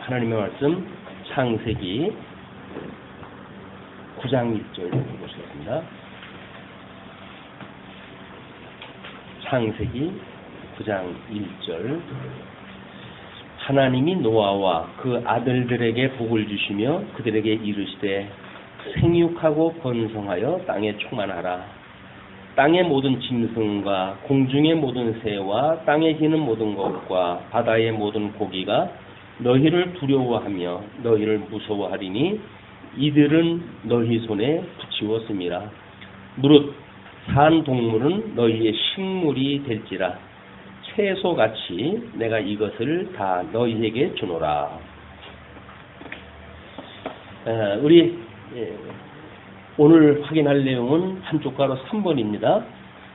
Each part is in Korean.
하나님의 말씀 창세기 9장 1절 보시겠습니다. 창세기 9장 1절. 하나님이 노아와 그 아들들에게 복을 주시며 그들에게 이르시되 생육하고 번성하여 땅에 충만하라. 땅의 모든 짐승과 공중의 모든 새와 땅에 기는 모든 것과 바다의 모든 고기가 너희를 두려워하며 너희를 무서워하리니 이들은 너희 손에 붙이었음이라. 무릇 산 동물은 너희의 식물이 될지라. 채소같이 내가 이것을 다 너희에게 주노라. 우리 오늘 확인할 내용은 한쪽 가로 3번입니다.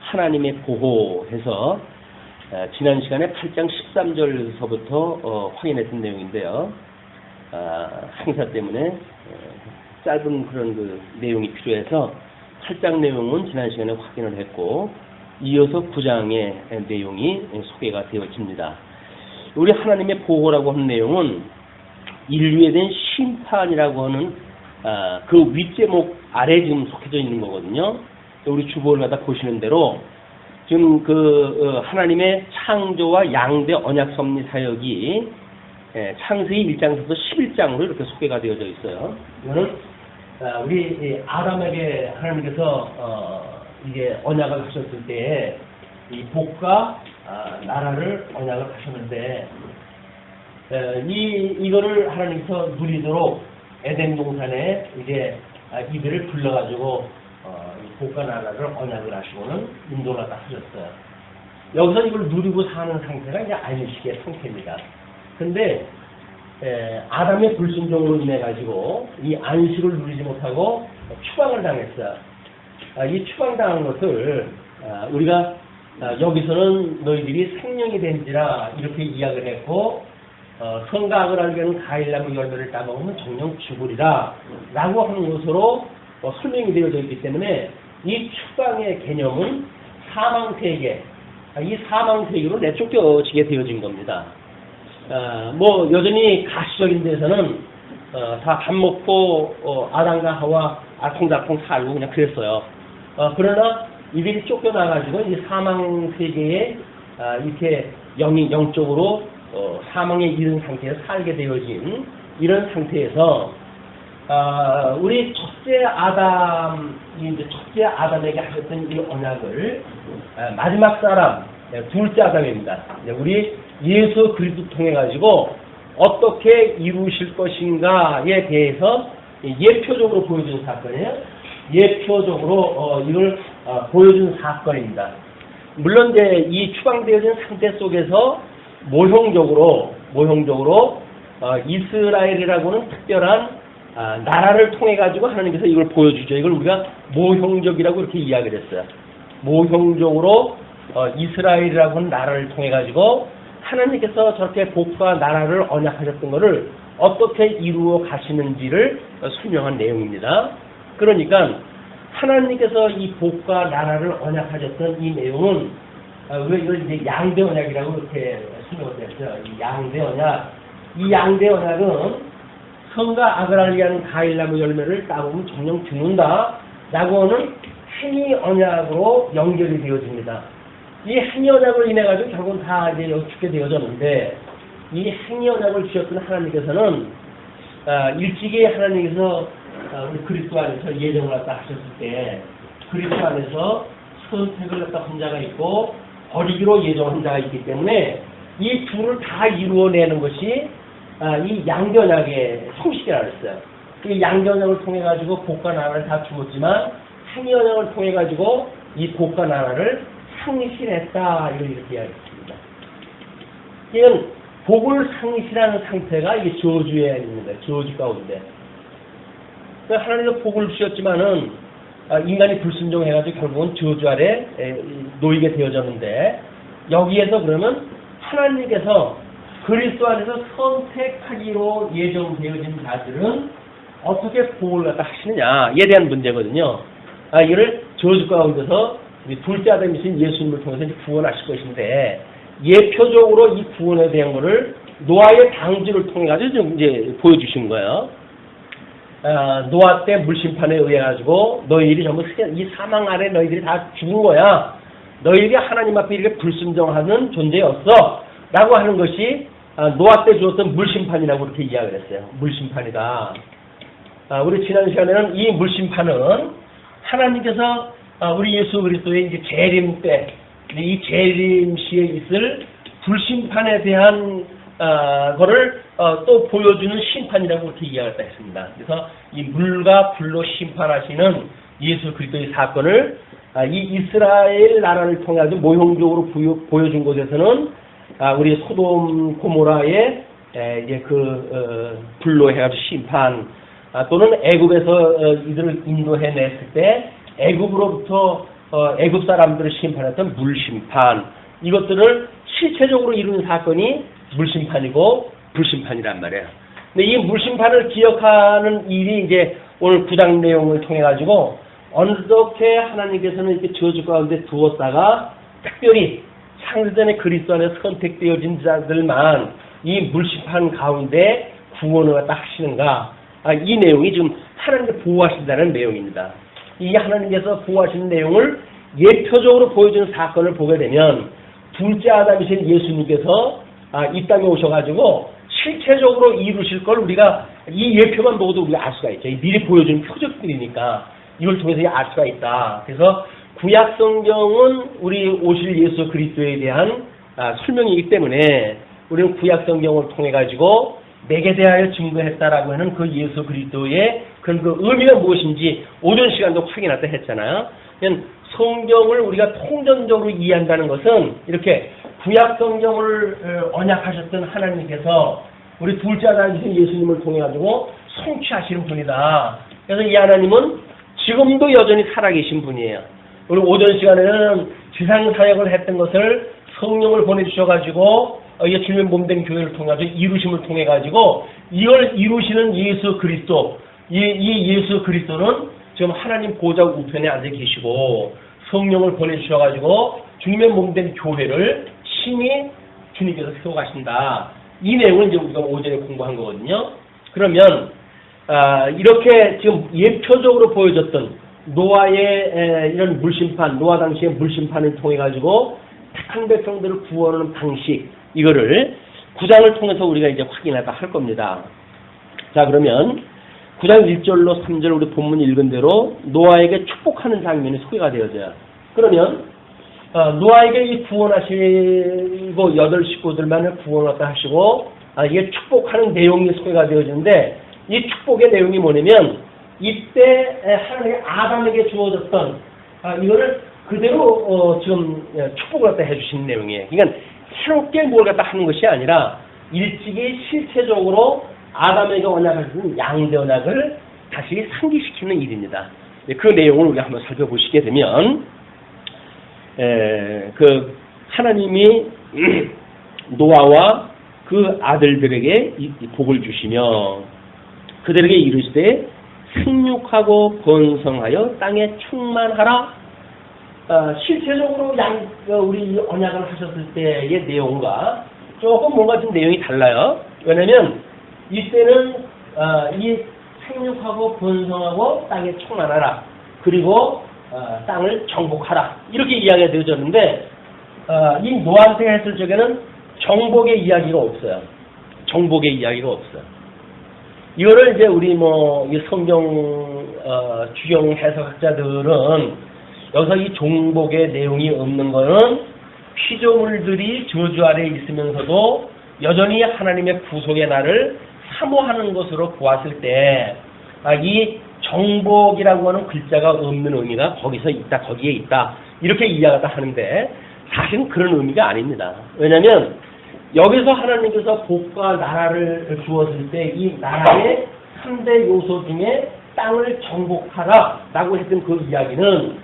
하나님의 보호해서 지난 시간에 8장 13절서부터 확인했던 내용인데요. 항사 때문에 짧은 그런 그 내용이 필요해서 8장 내용은 지난 시간에 확인을 했고 이어서 9장의 내용이 소개가 되어집니다. 우리 하나님의 보호라고 하는 내용은 인류에 대한 심판이라고 하는 그 윗제목 아래 지금 속해져 있는 거거든요. 우리 주보를 갖다 보시는 대로 지금 하나님의 창조와 양대 언약 섭리 사역이 창세기 1장부터 11장으로 이렇게 소개가 되어져 있어요. 이거는 우리 아담에게 하나님께서 이게 언약을 하셨을 때에 이 복과 나라를 언약을 하셨는데 이거를 하나님께서 누리도록 에덴 동산에 이제 이들을 불러가지고 복과 나라를 언약을 하시고는 인도를 다 하셨어요. 여기서 이걸 누리고 사는 상태가 이제 안식의 상태입니다. 근데 아담의 불순종으로 인해 가지고 이 안식을 누리지 못하고 추방을 당했어요. 이 추방당한 것을 우리가 여기서는 너희들이 생명이 된지라 이렇게 이야기를 했고 선과 악을 알게 하는 과일나무 열매를 따먹으면 정령 죽으리라 라고 하는 것으로 설명이 되어져 있기 때문에 이 추방의 개념은 사망세계, 이 사망세계로 내쫓겨지게 되어진 겁니다. 여전히 가시적인 데서는 다 밥 먹고 아담과 하와 알콩달콩 살고 그냥 그랬어요. 그러나 이들이 쫓겨나가지고 이 사망세계에 이렇게 영적으로 사망에 이른 상태에서 살게 되어진 이런 상태에서 우리 첫째 아담에게 하셨던 이 언약을 마지막 사람 둘째 아담입니다. 우리 예수 그리스도 통해 가지고 어떻게 이루실 것인가에 대해서 예표적으로 보여준 사건이에요. 예표적으로 이걸 보여준 사건입니다. 물론 이제 이 추방되어진 상태 속에서 모형적으로 이스라엘이라고는 특별한 나라를 통해 가지고 하나님께서 이걸 보여주죠. 이걸 우리가 모형적이라고 이렇게 이야기를 했어요. 모형적으로 이스라엘이라고 하는 나라를 통해 가지고 하나님께서 저렇게 복과 나라를 언약하셨던 것을 어떻게 이루어 가시는지를 설명한 내용입니다. 그러니까 하나님께서 이 복과 나라를 언약하셨던 이 내용은 이걸 이제 양대 언약이라고 이렇게 설명을 했어요. 이 양대 언약. 이 양대 언약은 선과 악을 알게 하는 과일나무 열매를 따보면 정령 죽는다 라고 하는 행위 언약으로 연결이 되어집니다. 이 행위 언약을 인해 가지고 결국은 다 이제 죽게 되어졌는데 이 행위 언약을 주셨던 하나님께서는 일찍이 하나님께서 우리 그리스도 안에서 예정을 갖다 하셨을 때 그리스도 안에서 선택을 갖다 혼자가 있고 버리기로 예정한 자가 있기 때문에 이 둘을 다 이루어내는 것이 이 양대 언약의 형식이라고 했어요. 이 양대 언약을 통해 가지고 복과 나라를 다 주었지만 행위 언약을 통해 가지고 이 복과 나라를 상실했다 이렇게 이야기했습니다. 이건 복을 상실하는 상태가 이게 저주에 있는 거예요. 저주 가운데. 하나님께서 복을 주셨지만은 인간이 불순종해가지고 결국은 저주 아래 놓이게 되어졌는데 여기에서 그러면 하나님께서 그리스도 안에서 선택하기로 예정되어진 자들은 어떻게 복을 갖다 하시느냐에 대한 문제거든요. 이를 저주 가운데서 둘째 아담이신 예수님을 통해서 이제 구원하실 것인데 예표적으로 이 구원에 대한 거를 노아의 방주를 통해 가지고 좀 이제 보여주신 거예요. 노아 때 물심판에 의해 가지고 너희들이 전부 이 사망 아래 너희들이 다 죽은 거야. 너희들이 하나님 앞에 이렇게 불순종하는 존재였어. 라고 하는 것이 노아 때 주었던 물심판이라고 이렇게 이야기를 했어요. 물심판이다. 우리 지난 시간에는 이 물심판은 하나님께서 우리 예수 그리스도의 이제 재림 때, 이 재림 시에 있을 불심판에 대한 거를 또 보여주는 심판이라고 이렇게 이야기를 했습니다. 그래서 이 물과 불로 심판하시는 예수 그리스도의 사건을 이 이스라엘 나라를 통해 아주 모형적으로 보여준 곳에서는 우리 소돔 고모라의 이제 불로 해가지고 심판, 또는 애굽에서 이들을 인도해냈을 때 애굽으로부터 애굽 사람들을 심판했던 물심판, 이것들을 실체적으로 이루는 사건이 물심판이고 불심판이란 말이에요. 근데 이 물심판을 기억하는 일이 이제 오늘 9장 내용을 통해 가지고 어떻게 하나님께서는 이렇게 저주 가운데 두었다가 특별히 창세전에 그리스도 안에 선택되어진 자들만 이 물심판 가운데 구원을 갖다 하시는가? 이 내용이 지금 하나님께 보호하신다는 내용입니다. 이 하나님께서 보호하시는 내용을 예표적으로 보여주는 사건을 보게 되면 둘째 아담이신 예수님께서 이 땅에 오셔가지고 실체적으로 이루실 걸 우리가 이 예표만 보고도 우리가 알 수가 있죠. 미리 보여주는 표적들이니까 이걸 통해서 알 수가 있다. 그래서 구약 성경은 우리 오실 예수 그리스도에 대한 설명이기 때문에 우리는 구약 성경을 통해 가지고 내게 대하여 증거했다라고 하는 그 예수 그리스도의 그런 그 의미가 무엇인지 오전 시간도 확인했다 했잖아요. 성경을 우리가 통전적으로 이해한다는 것은 이렇게 구약 성경을 언약하셨던 하나님께서 우리 둘째 아들이신 예수님을 통해 가지고 성취하시는 분이다. 그래서 이 하나님은 지금도 여전히 살아계신 분이에요. 우리 오전 시간에는 지상 사역을 했던 것을 성령을 보내주셔가지고 이 주님의 몸된 교회를 통해 가지고 이루심을 통해 가지고 이걸 이루시는 예수 그리스도, 이 예수 그리스도는 지금 하나님 보좌 우편에 앉아 계시고 성령을 보내주셔가지고 주님의 몸된 교회를 신이 주님께서 세워가신다. 이 내용을 이제 우리가 오전에 공부한 거거든요. 그러면 이렇게 지금 예표적으로 보여졌던 노아의 이런 물심판, 노아 당시의 물심판을 통해 가지고 택한 백성들을 구원하는 방식, 이거를 9장을 통해서 우리가 이제 확인하다 할 겁니다. 자, 그러면 9장 1절로 3절 우리 본문 읽은 대로 노아에게 축복하는 장면이 소개가 되어져요. 그러면 노아에게 이 구원하시고 8 식구들만을 구원하다 하시고 이게 축복하는 내용이 소개가 되어지는데 이 축복의 내용이 뭐냐면 이때 하나님이 아담에게 주어졌던 이거를 그대로 지금 축복을 갖다 해주시는 내용이에요. 그러니까 새롭게 뭘 갖다 하는 것이 아니라 일찍이 실체적으로 아담에게 언약하신 양대 언약을 다시 상기시키는 일입니다. 그 내용을 우리가 한번 살펴보시게 되면 그 하나님이 노아와 그 아들들에게 이 복을 주시며 그들에게 이르시되 생육하고 번성하여 땅에 충만하라. 실체적으로 우리 언약을 하셨을 때의 내용과 조금 뭔가 좀 내용이 달라요. 왜냐면 이때는 이 생육하고 번성하고 땅에 충만하라. 그리고 땅을 정복하라. 이렇게 이야기가 되어졌는데 이 노아한테 했을 적에는 정복의 이야기가 없어요. 정복의 이야기가 없어요. 이거를 이제 우리 이 성경 주경 해석학자들은 여기서 이 정복의 내용이 없는 거는 피조물들이 저주 아래에 있으면서도 여전히 하나님의 구속의 날을 사모하는 것으로 보았을 때 이 정복이라고 하는 글자가 없는 의미가 거기서 있다, 거기에 있다 이렇게 이해하다 하는데 사실은 그런 의미가 아닙니다. 왜냐하면 여기서 하나님께서 복과 나라를 주었을 때 이 나라의 3대 요소 중에 땅을 정복하라라고 했던 그 이야기는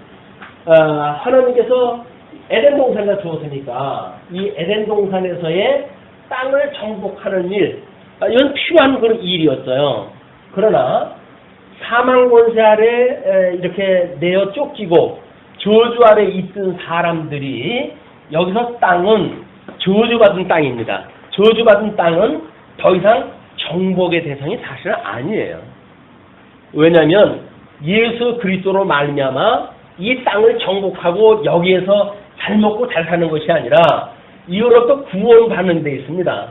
하나님께서 에덴 동산을 주었으니까 이 에덴 동산에서의 땅을 정복하는 일, 이건 필요한 그런 일이었어요. 그러나 사망 권세 아래 이렇게 내어 쫓기고 저주 아래 있던 사람들이 여기서 땅은 저주받은 땅입니다. 저주받은 땅은 더 이상 정복의 대상이 사실은 아니에요. 왜냐하면 예수 그리스도로 말미암아 이 땅을 정복하고 여기에서 잘 먹고 잘 사는 것이 아니라 이로부터 구원받는 데 있습니다.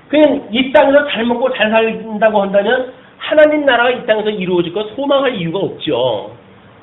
그냥 이 땅에서 잘 먹고 잘 살린다고 한다면 하나님 나라가 이 땅에서 이루어질 것 소망할 이유가 없죠.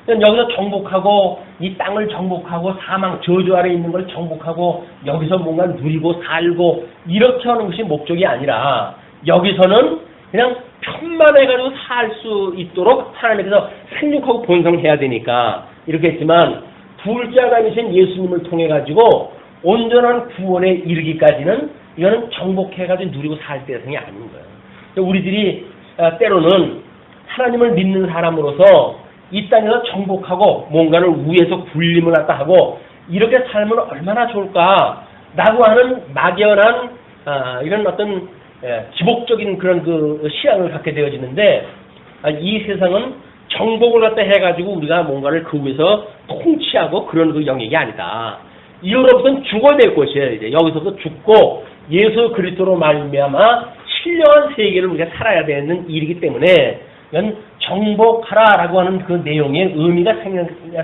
그냥 여기서 정복하고 이 땅을 정복하고 사망 저주 아래 있는 걸 정복하고 여기서 뭔가 누리고 살고 이렇게 하는 것이 목적이 아니라 여기서는 그냥 편만해가지고 살 수 있도록 하나님께서 생육하고 번성해야 되니까 이렇게 했지만 둘째 아담이신 예수님을 통해 가지고 온전한 구원에 이르기까지는 이거는 정복해가지고 누리고 살 대상이 아닌 거예요. 우리들이 때로는 하나님을 믿는 사람으로서 이 땅에서 정복하고 뭔가를 위에서 굴림을 갖다 하고 이렇게 살면 얼마나 좋을까라고 하는 막연한 이런 어떤 지복적인 그런 그 시향을 갖게 되어지는데 이 세상은 정복을 갖다 해가지고 우리가 뭔가를 그 위에서 통치하고 그런 그 영역이 아니다. 이로부터는 죽어야 될 것이에요. 이제 여기서도 죽고 예수 그리스도로 말미암아 신령한 세계를 우리가 살아야 되는 일이기 때문에 이건 정복하라라고 하는 그 내용의 의미가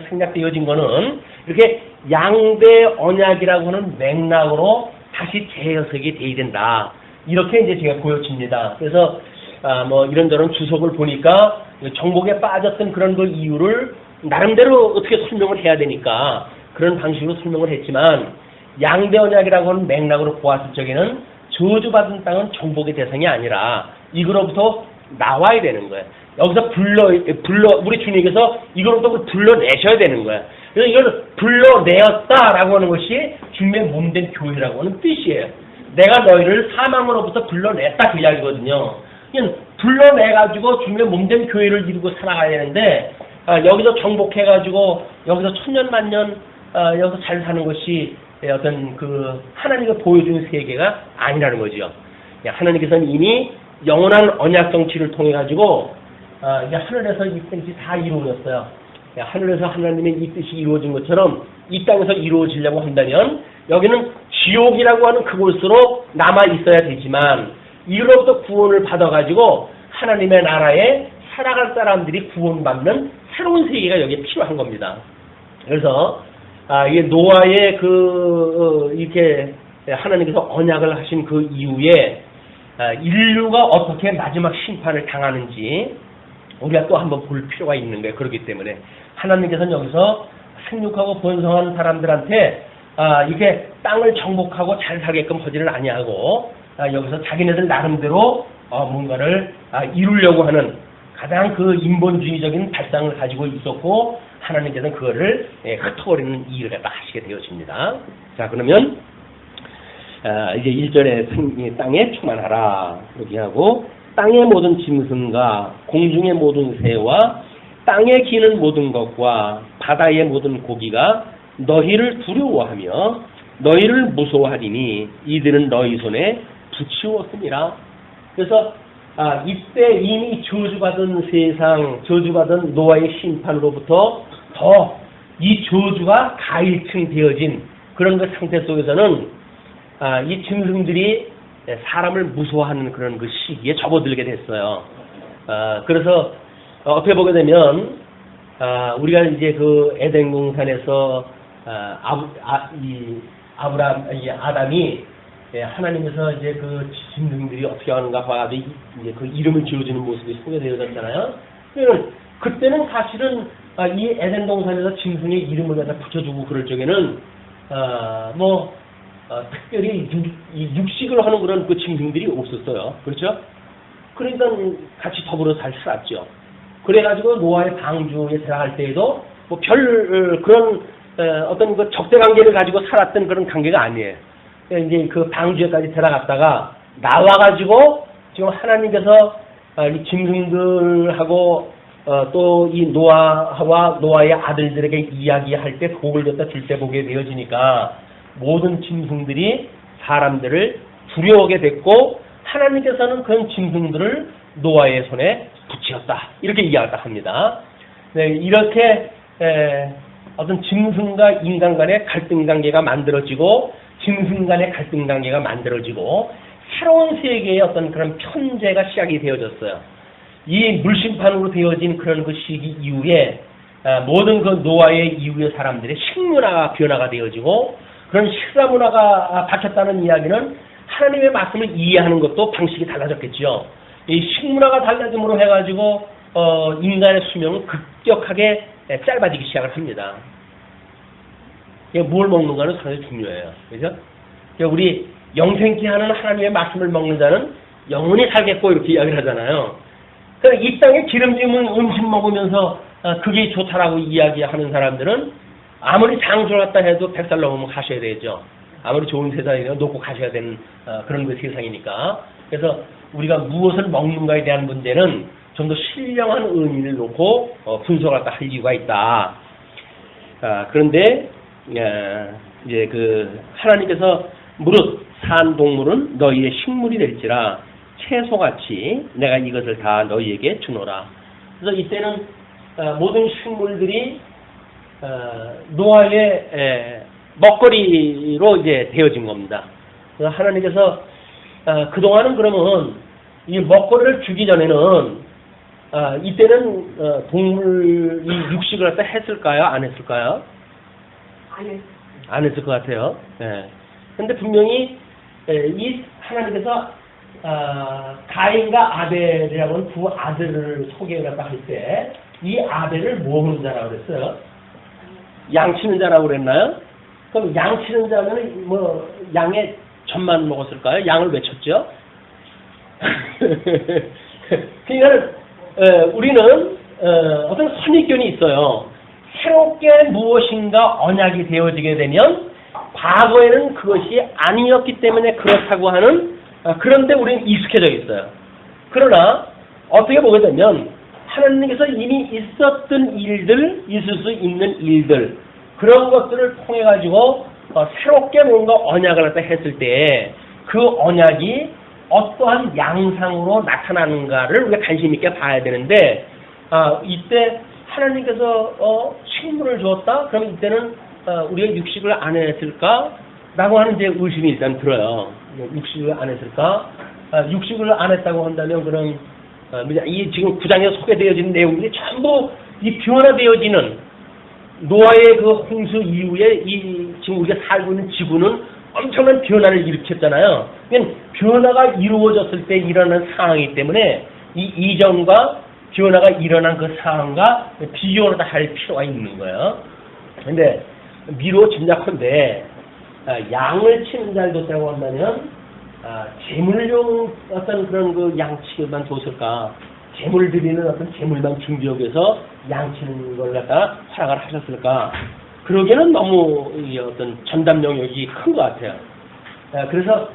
생략되어진 거는 이렇게 양대 언약이라고 하는 맥락으로 다시 재해석이 돼야 된다. 이렇게 이제 제가 보여집니다. 그래서 뭐 이런저런 주석을 보니까 정복에 빠졌던 그런 그 이유를 나름대로 어떻게 설명을 해야 되니까 그런 방식으로 설명을 했지만 양대 언약이라고 하는 맥락으로 보았을 적에는 저주받은 땅은 정복의 대상이 아니라 이거로부터 나와야 되는 거예요. 여기서 불러 우리 주님께서 이거로부터 불러내셔야 되는 거예요. 그래서 이걸 불러내었다라고 하는 것이 주님의 몸된 교회라고 하는 뜻이에요. 내가 너희를 사망으로부터 불러냈다 그 이야기거든요. 그냥 불러내가지고 주님의 몸된 교회를 이루고 살아가야 되는데 여기서 정복해가지고 여기서 천년만년 여기서 잘 사는 것이 어떤 그 하나님이 보여주는 세계가 아니라는 거죠. 하나님께서는 이미 영원한 언약 정치를 통해 가지고 이제 하늘에서 이 뜻이 다 이루어졌어요. 하늘에서 하나님의 이 뜻이 이루어진 것처럼 이 땅에서 이루어지려고 한다면 여기는 지옥이라고 하는 그곳으로 남아 있어야 되지만 이로부터 구원을 받아가지고 하나님의 나라에 살아갈 사람들이 구원받는 새로운 세계가 여기에 필요한 겁니다. 그래서 이게 노아의 이렇게 하나님께서 언약을 하신 그 이후에 인류가 어떻게 마지막 심판을 당하는지 우리가 또 한번 볼 필요가 있는 거예요. 그렇기 때문에 하나님께서는 여기서 생육하고 번성한 사람들한테 이렇게 땅을 정복하고 잘 살게끔 하지를 아니하고 여기서 자기네들 나름대로 뭔가를 이루려고 하는 가장 그 인본주의적인 발상을 가지고 있었고 하나님께서는 그거를 흩어버리는 일을 갖다 하시게 되어집니다. 자, 그러면 이제 1절에 땅에 충만하라 그렇게 하고 땅의 모든 짐승과 공중의 모든 새와 땅에 기는 모든 것과 바다의 모든 고기가 너희를 두려워하며 너희를 무서워하리니 이들은 너희 손에 붙이었습니다. 그래서 이때 이미 저주받은 세상, 저주받은 노아의 심판으로부터 더 이 저주가 가일층 되어진 그런 그 상태 속에서는 이 짐승들이 사람을 무서워하는 그런 그 시기에 접어들게 됐어요. 그래서 어떻게 보게 되면 우리가 이제 그 에덴 동산에서 아담이 하나님께서 이제 그 짐승들이 어떻게 하는가 봐가지고 이제 그 이름을 지어주는 모습이 소개되어졌잖아요. 그때는 사실은 이 에덴 동산에서 짐승의 이름을 갖다 붙여주고 그럴 적에는 특별히 육식을 하는 그런 그 짐승들이 없었어요. 그렇죠? 그러니까 같이 더불어 잘 살았죠. 그래가지고 노아의 방주에 들어갈 때에도 뭐 그런 어떤 그 적대 관계를 가지고 살았던 그런 관계가 아니에요. 이제 그 방주에까지 들어갔다가 나와가지고 지금 하나님께서 이 짐승들하고 또 이 노아와 노아의 아들들에게 이야기할 때 복을 갖다 줄 때 보게 되어지니까 모든 짐승들이 사람들을 두려워하게 됐고 하나님께서는 그런 짐승들을 노아의 손에 붙이었다. 이렇게 이야기를 합니다. 네, 이렇게 어떤 짐승과 인간 간의 갈등 관계가 만들어지고 짐승 간의 갈등 단계가 만들어지고 새로운 세계의 어떤 그런 편제가 시작이 되어졌어요. 이 물심판으로 되어진 그런 그 시기 이후에 모든 그 노아의 이후의 사람들의 식문화가 변화가 되어지고 그런 식사 문화가 바뀌었다는 이야기는 하나님의 말씀을 이해하는 것도 방식이 달라졌겠죠. 이 식문화가 달라짐으로 해가지고 인간의 수명은 급격하게 짧아지기 시작을 합니다. 뭘 먹는가는 상당히 중요해요. 그죠? 우리 영생케 하는 하나님의 말씀을 먹는 자는 영원히 살겠고 이렇게 이야기를 하잖아요. 그러니까 이 땅에 기름진 음식 먹으면서 그게 좋다라고 이야기하는 사람들은 아무리 장수를 갖다 해도 100살 넘으면 가셔야 되죠. 아무리 좋은 세상이면 놓고 가셔야 되는 그런 그 세상이니까. 그래서 우리가 무엇을 먹는가에 대한 문제는 좀 더 신령한 의미를 놓고 분석을 갖다 할 이유가 있다. 그런데 이제 그 하나님께서 무릇 산 동물은 너희의 식물이 될지라 채소같이 내가 이것을 다 너희에게 주노라. 그래서 이때는 모든 식물들이 노아의 먹거리로 이제 되어진 겁니다. 그래서 하나님께서 그동안은 그러면 이 먹거리를 주기 전에는 이때는 동물 이 육식을 갖다 했을까요? 안 했을까요? 안 했을 것 같아요. 근데 분명히 이 하나님께서 가인과 아벨이라고 하는 두 아들을 소개해놨다 할 때 이 아벨을 뭐 하는 자라고 그랬어요? 양치는 자라고 그랬나요? 그럼 양치는 자는 뭐 양의 젖만 먹었을까요? 양을 왜 쳤죠? 그러니까 우리는 어떤 선입견이 있어요. 새롭게 무엇인가 언약이 되어지게 되면 과거에는 그것이 아니었기 때문에 그렇다고 하는 그런데 우리는 익숙해져 있어요. 그러나 어떻게 보게 되면 하나님께서 이미 있었던 일들, 있을 수 있는 일들 그런 것들을 통해 가지고 새롭게 뭔가 언약을 갖다 했을 때 그 언약이 어떠한 양상으로 나타나는가를 우리가 관심 있게 봐야 되는데 이때 하나님께서 식물을 주었다? 그러면 이때는 우리가 육식을 안 했을까?라고 하는 이제 의심이 일단 들어요. 육식을 안 했을까? 육식을 안 했다고 한다면 그럼 이 지금 9장에 소개되어지는 내용들이 전부 이 변화되어지는 노아의 그 홍수 이후에 이 지금 우리가 살고 있는 지구는 엄청난 변화를 일으켰잖아요. 그러니까 변화가 이루어졌을 때 일어나는 상황이기 때문에 이 이전과 변화가 일어난 그 상황과 비교를 할 필요가 있는 거예요. 근데 미로 짐작컨대 양을 치는 자를 뒀다고 한다면 재물용 어떤 그런 그 양치만 줬을까? 재물 드리는 어떤 재물만 준비하기 위해서 양치는 걸 갖다가 허락을 하셨을까? 그러기에는 너무 어떤 전담 영역이 큰 것 같아요. 그래서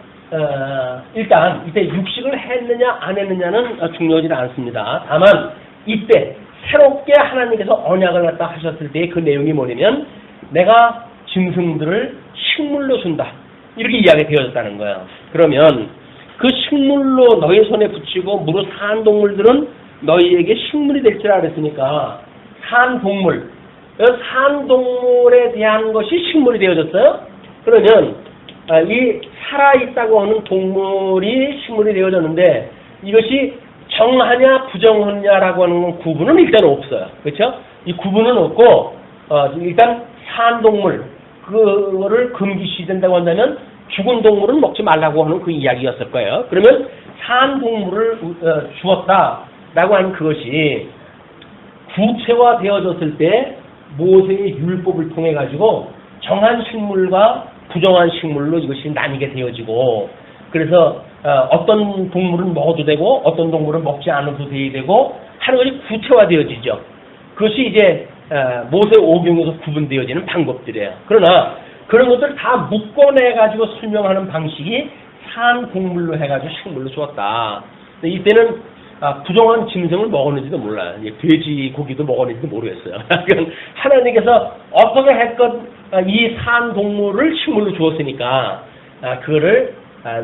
일단 이때 육식을 했느냐 안 했느냐는 중요하지 않습니다. 다만 이때 새롭게 하나님께서 언약을 갖다 하셨을 때 그 내용이 뭐냐면 내가 짐승들을 식물로 준다. 이렇게 이야기가 되어졌다는 거예요. 그러면 그 식물로 너희 손에 붙이고 무릇 산 동물들은 너희에게 식물이 될지라 그랬으니까 산 동물, 산 동물에 대한 것이 식물이 되어졌어요. 그러면 이 살아있다고 하는 동물이 식물이 되어졌는데 이것이 정하냐 부정하냐라고 하는 구분은 일단 없어요. 그렇죠? 이 구분은 없고 일단 산 동물 그거를 금기시된다고 한다면 죽은 동물은 먹지 말라고 하는 그 이야기였을 거예요. 그러면 산 동물을 주었다라고 하는 그것이 구체화되어졌을 때 모세의 율법을 통해 가지고 정한 식물과 부정한 식물로 이것이 나뉘게 되어지고 그래서 어떤 동물은 먹어도 되고 어떤 동물은 먹지 않아도 되고 하는 것이 구체화되어지죠. 그것이 이제 모세 오경에서 구분되어지는 방법들이에요. 그러나 그런 것들을 다 묶어내가지고 설명하는 방식이 산 동물로 해가지고 식물로 주었다. 근데 이때는 부정한 짐승을 먹었는지도 몰라요. 돼지 고기도 먹었는지도 모르겠어요. 하나님께서 어떻게 했건 이 산 동물을 식물로 주었으니까 그거를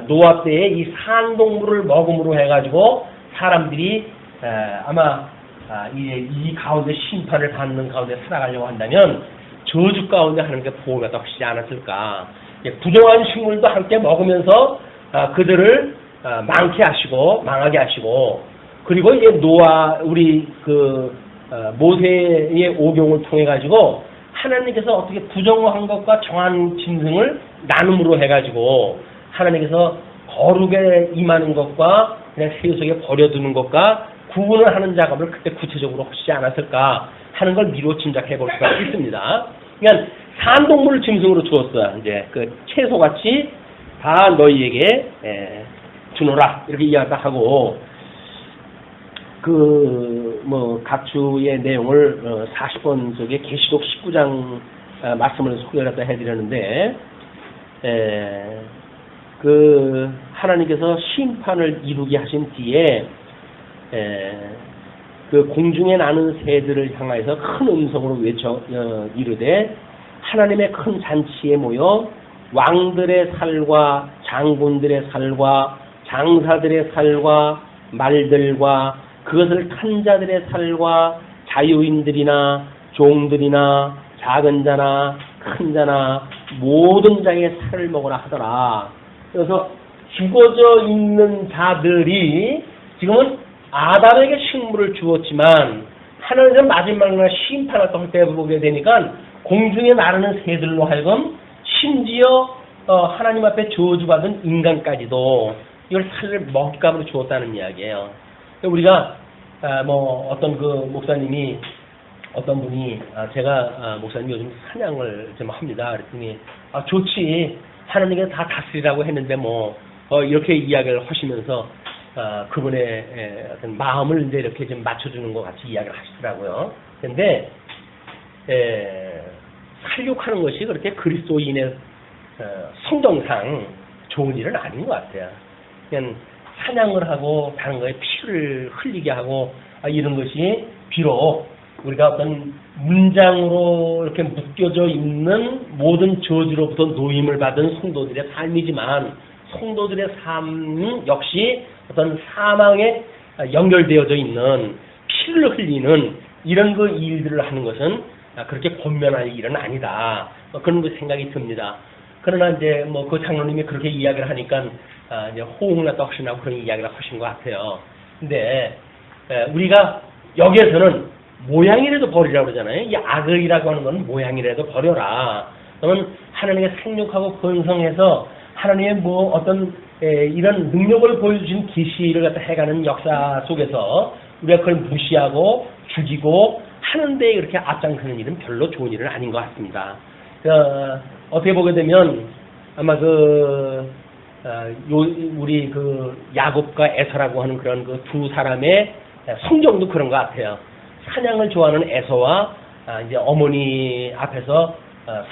노아 때에 이 산 동물을 먹음으로 해가지고 사람들이 아마 이 가운데 심판을 받는 가운데 살아가려고 한다면 저주 가운데 하나님께 보호가 더 하시지 않았을까. 부정한 식물도 함께 먹으면서 그들을 망케 하시고 망하게 하시고, 그리고 이제 우리 모세의 오경을 통해 가지고 하나님께서 어떻게 부정한 것과 정한 짐승을 나눔으로 해가지고 하나님께서 거룩에 임하는 것과 그냥 세속에 버려두는 것과 구분을 하는 작업을 그때 구체적으로 하시지 않았을까 하는 걸 미루어 짐작해 볼 수가 있습니다. 그러니까 산동물을 짐승으로 주었어요. 이제 그 채소같이 다 너희에게 주노라 이렇게 이야기하고, 각주의 내용을 40번 속에 계시록 19장 말씀을 소개를 해드렸는데, 하나님께서 심판을 이루게 하신 뒤에 그 공중에 나는 새들을 향하여서 큰 음성으로 이르되 하나님의 큰 잔치에 모여 왕들의 살과 장군들의 살과 장사들의 살과 말들과 그것을 탄 자들의 살과 자유인들이나 종들이나 작은 자나 큰 자나 모든 자의 살을 먹으라 하더라. 그래서 죽어져 있는 자들이 지금은 아담에게 식물을 주었지만 하나님은 마지막날 심판을 또 할 때 보게 되니까 공중에 나르는 새들로 하여금 심지어 하나님 앞에 저주받은 인간까지도 이걸 살을 먹잇감으로 주었다는 이야기예요. 우리가 어떤 목사님이 어떤 분이 제가 목사님 요즘 사냥을 좀 합니다. 그랬더니 좋지, 하나님께서 다 다스리라고 했는데 이렇게 이야기를 하시면서 그분의 어떤 마음을 이제 이렇게 좀 맞춰주는 것 같이 이야기를 하시더라고요. 그런데 살육하는 것이 그렇게 그리스도인의 성정상 좋은 일은 아닌 것 같아요. 그냥 사냥을 하고 다른 거에 피를 흘리게 하고 이런 것이 비록 우리가 어떤 문장으로 이렇게 묶여져 있는 모든 저주로부터 노임을 받은 성도들의 삶이지만 성도들의 삶 역시 어떤 사망에 연결되어져 있는 피를 흘리는 이런 그 일들을 하는 것은 그렇게 권면할 일은 아니다. 그런 그 생각이 듭니다. 그러나 이제 그 장로님이 그렇게 이야기를 하니까 이제 호응이나 떡신하고 그런 이야기를 하신 것 같아요. 근데 우리가 여기에서는 모양이라도 버리라고 그러잖아요. 이 악의라고 하는 건 모양이라도 버려라. 그러면 하나님의 생육하고 번성해서 하나님의 어떤 이런 능력을 보여주신 계시를 갖다 해가는 역사 속에서 우리가 그걸 무시하고 죽이고 하는데 이렇게 앞장서는 일은 별로 좋은 일은 아닌 것 같습니다. 어떻게 보게 되면 아마 우리 야곱과 에서라고 하는 그런 두 사람의 성정도 그런 것 같아요. 사냥을 좋아하는 에서와 이제 어머니 앞에서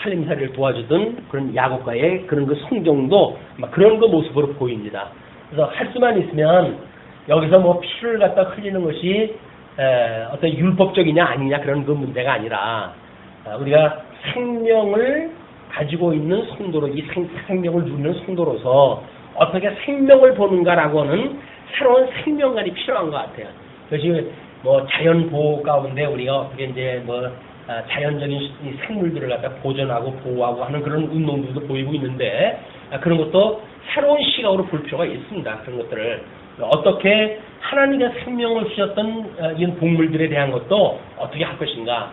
살림살이를 도와주던 그런 야곱과의 그런 성정도 그런 모습으로 보입니다. 그래서 할 수만 있으면 여기서 피를 갖다 흘리는 것이 어떤 율법적이냐 아니냐 그런 문제가 아니라 우리가 생명을 가지고 있는 성도로 이 생명을 누리는 성도로서 어떻게 생명을 보는가라고 하는 새로운 생명관이 필요한 것 같아요. 그것이 자연 보호 가운데 우리가 어떻게 이제 자연적인 생물들을 갖다 보존하고 보호하고 하는 그런 운동들도 보이고 있는데 그런 것도 새로운 시각으로 볼 필요가 있습니다. 그런 것들을 어떻게 하나님의 생명을 주셨던 이런 동물들에 대한 것도 어떻게 할 것인가.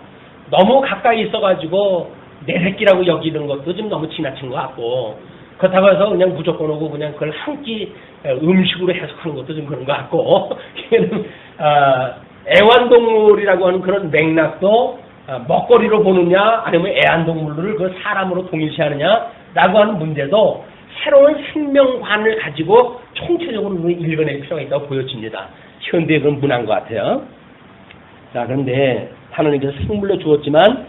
너무 가까이 있어가지고 내 새끼라고 여기는 것도 좀 너무 지나친 것 같고, 그렇다고 해서 그냥 무조건 오고 그냥 그걸 한 끼 음식으로 해석하는 것도 좀 그런 것 같고, 애완동물이라고 하는 그런 맥락도 먹거리로 보느냐 아니면 애완동물을 사람으로 동일시하느냐라고 하는 문제도 새로운 생명관을 가지고 총체적으로 읽어낼 필요가 있다고 보여집니다. 현대의 그런 문화인 것 같아요. 자, 그런데 하나님께서 생물로 주었지만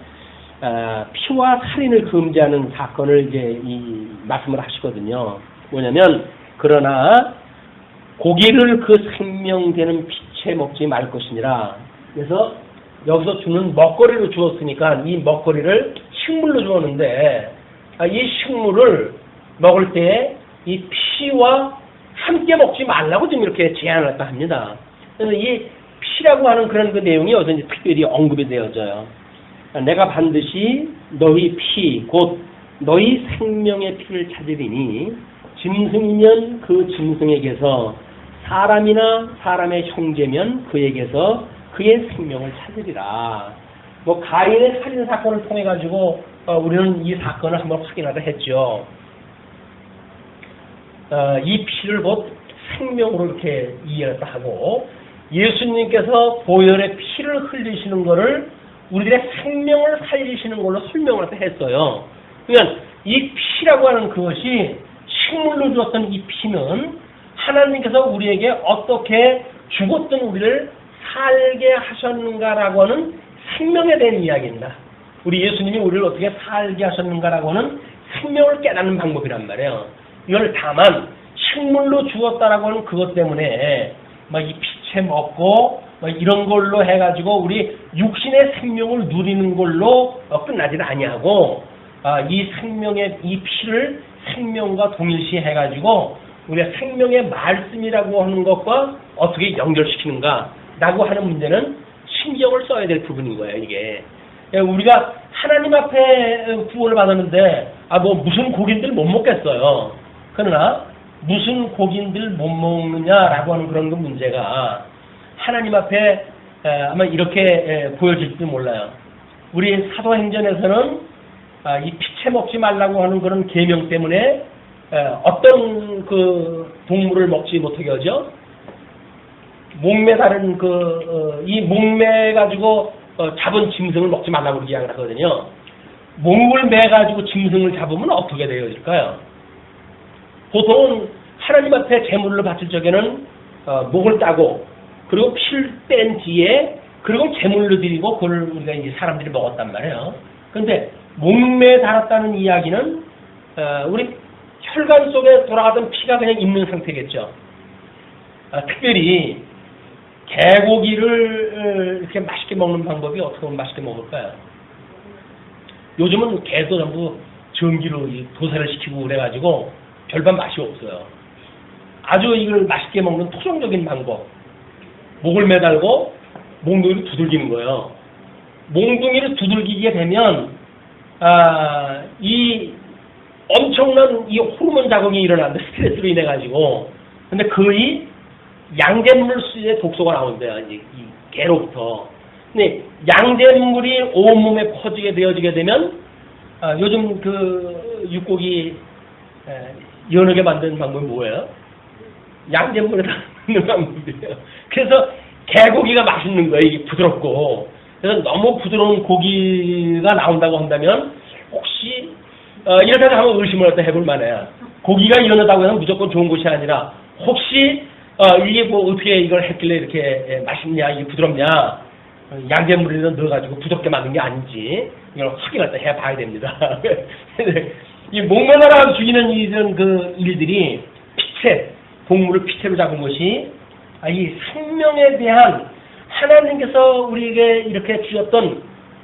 피와 살인을 금지하는 사건을 이제 말씀을 하시거든요. 뭐냐면 그러나 고기를 그 생명되는 빛에 먹지 말 것이니라. 그래서 여기서 주는 먹거리로 주었으니까 이 먹거리를 식물로 주었는데 이 식물을 먹을 때 이 피와 함께 먹지 말라고 좀 이렇게 제안을 했다 합니다. 그래서 이 피라고 하는 그런 내용이 여기서 이제 특별히 언급이 되어져요. 내가 반드시 너희 피, 곧 너희 생명의 피를 찾으리니 짐승이면 그 짐승에게서 사람이나 사람의 형제면 그에게서 그의 생명을 찾으리라. 뭐 가인의 살인 사건을 통해 가지고 우리는 이 사건을 한번 확인하다 했죠. 이 피를 곧 생명으로 이렇게 이해했다 하고 예수님께서 보혈의 피를 흘리시는 것을 우리들의 생명을 살리시는 걸로 설명을 했어요. 그러니까 이 피라고 하는 그것이 식물로 주었던 이 피는 하나님께서 우리에게 어떻게 죽었던 우리를 살게 하셨는가라고 하는 생명에 대한 이야기입니다. 우리 예수님이 우리를 어떻게 살게 하셨는가라고 하는 생명을 깨닫는 방법이란 말이에요. 이걸 다만 식물로 주었다라고 하는 그것 때문에 막 이 피채 먹고 막 이런 걸로 해가지고 우리 육신의 생명을 누리는 걸로 끝나지는 아니하고 이 생명의 이 피를 생명과 동일시 해가지고 우리가 생명의 말씀이라고 하는 것과 어떻게 연결시키는가라고 하는 문제는 신경을 써야 될 부분인 거예요. 이게 우리가 하나님 앞에 구원을 받았는데 뭐 무슨 고기들 못 먹겠어요. 그러나 무슨 고기들 못 먹느냐라고 하는 그런 그 문제가 하나님 앞에 아마 이렇게 보여질지 몰라요. 우리 사도행전에서는 이 피채 먹지 말라고 하는 그런 계명 때문에 어떤 그 동물을 먹지 못하게 하죠. 목매 다른 이 목매 가지고 잡은 짐승을 먹지 말라고 이야기를 하거든요. 목을 매 가지고 짐승을 잡으면 어떻게 되어질까요? 보통은 하나님 앞에 제물을 바칠 적에는 목을 따고 그리고 피를 뺀 뒤에 그리고 제물로 드리고 그걸 우리가 이제 사람들이 먹었단 말이에요. 그런데 목매에 달았다는 이야기는 우리 혈관 속에 돌아가던 피가 그냥 있는 상태겠죠. 특별히 개고기를 이렇게 맛있게 먹는 방법이 어떻게 하면 맛있게 먹을까요? 요즘은 개도 전부 전기로 도살을 시키고 그래가지고 별반 맛이 없어요. 아주 이걸 맛있게 먹는 토종적인 방법. 목을 매달고 몽둥이를 두들기는 거예요. 몽둥이를 두들기게 되면 이 엄청난 이 호르몬 작용이 일어나는데 스트레스로 인해 가지고 근데 거의 양잿물수의 독소가 나온대요. 이 개로부터. 근데 양잿물이 온몸에 퍼지게 되어지게 되면 요즘 그 육고기 연하게 만드는 방법이 뭐예요? 양잿물에다 넣는 방법이에요. 그래서 개고기가 맛있는 거예요. 이게 부드럽고. 그래서 너무 부드러운 고기가 나온다고 한다면 혹시 이렇게 한번 의심을 갖다 해볼 만해요. 고기가 연하다고 해서 무조건 좋은 것이 아니라 혹시 이게 뭐 어떻게 이걸 했길래 이렇게 맛있냐, 이게 부드럽냐, 양잿물에다 넣어가지고 부드럽게 만든 게 아닌지 이걸 확인을 또 해봐야 됩니다. 이 목매달아 죽이는 이런 그 일들이 피채, 동물을 피채로 잡은 것이 이 생명에 대한 하나님께서 우리에게 이렇게 주셨던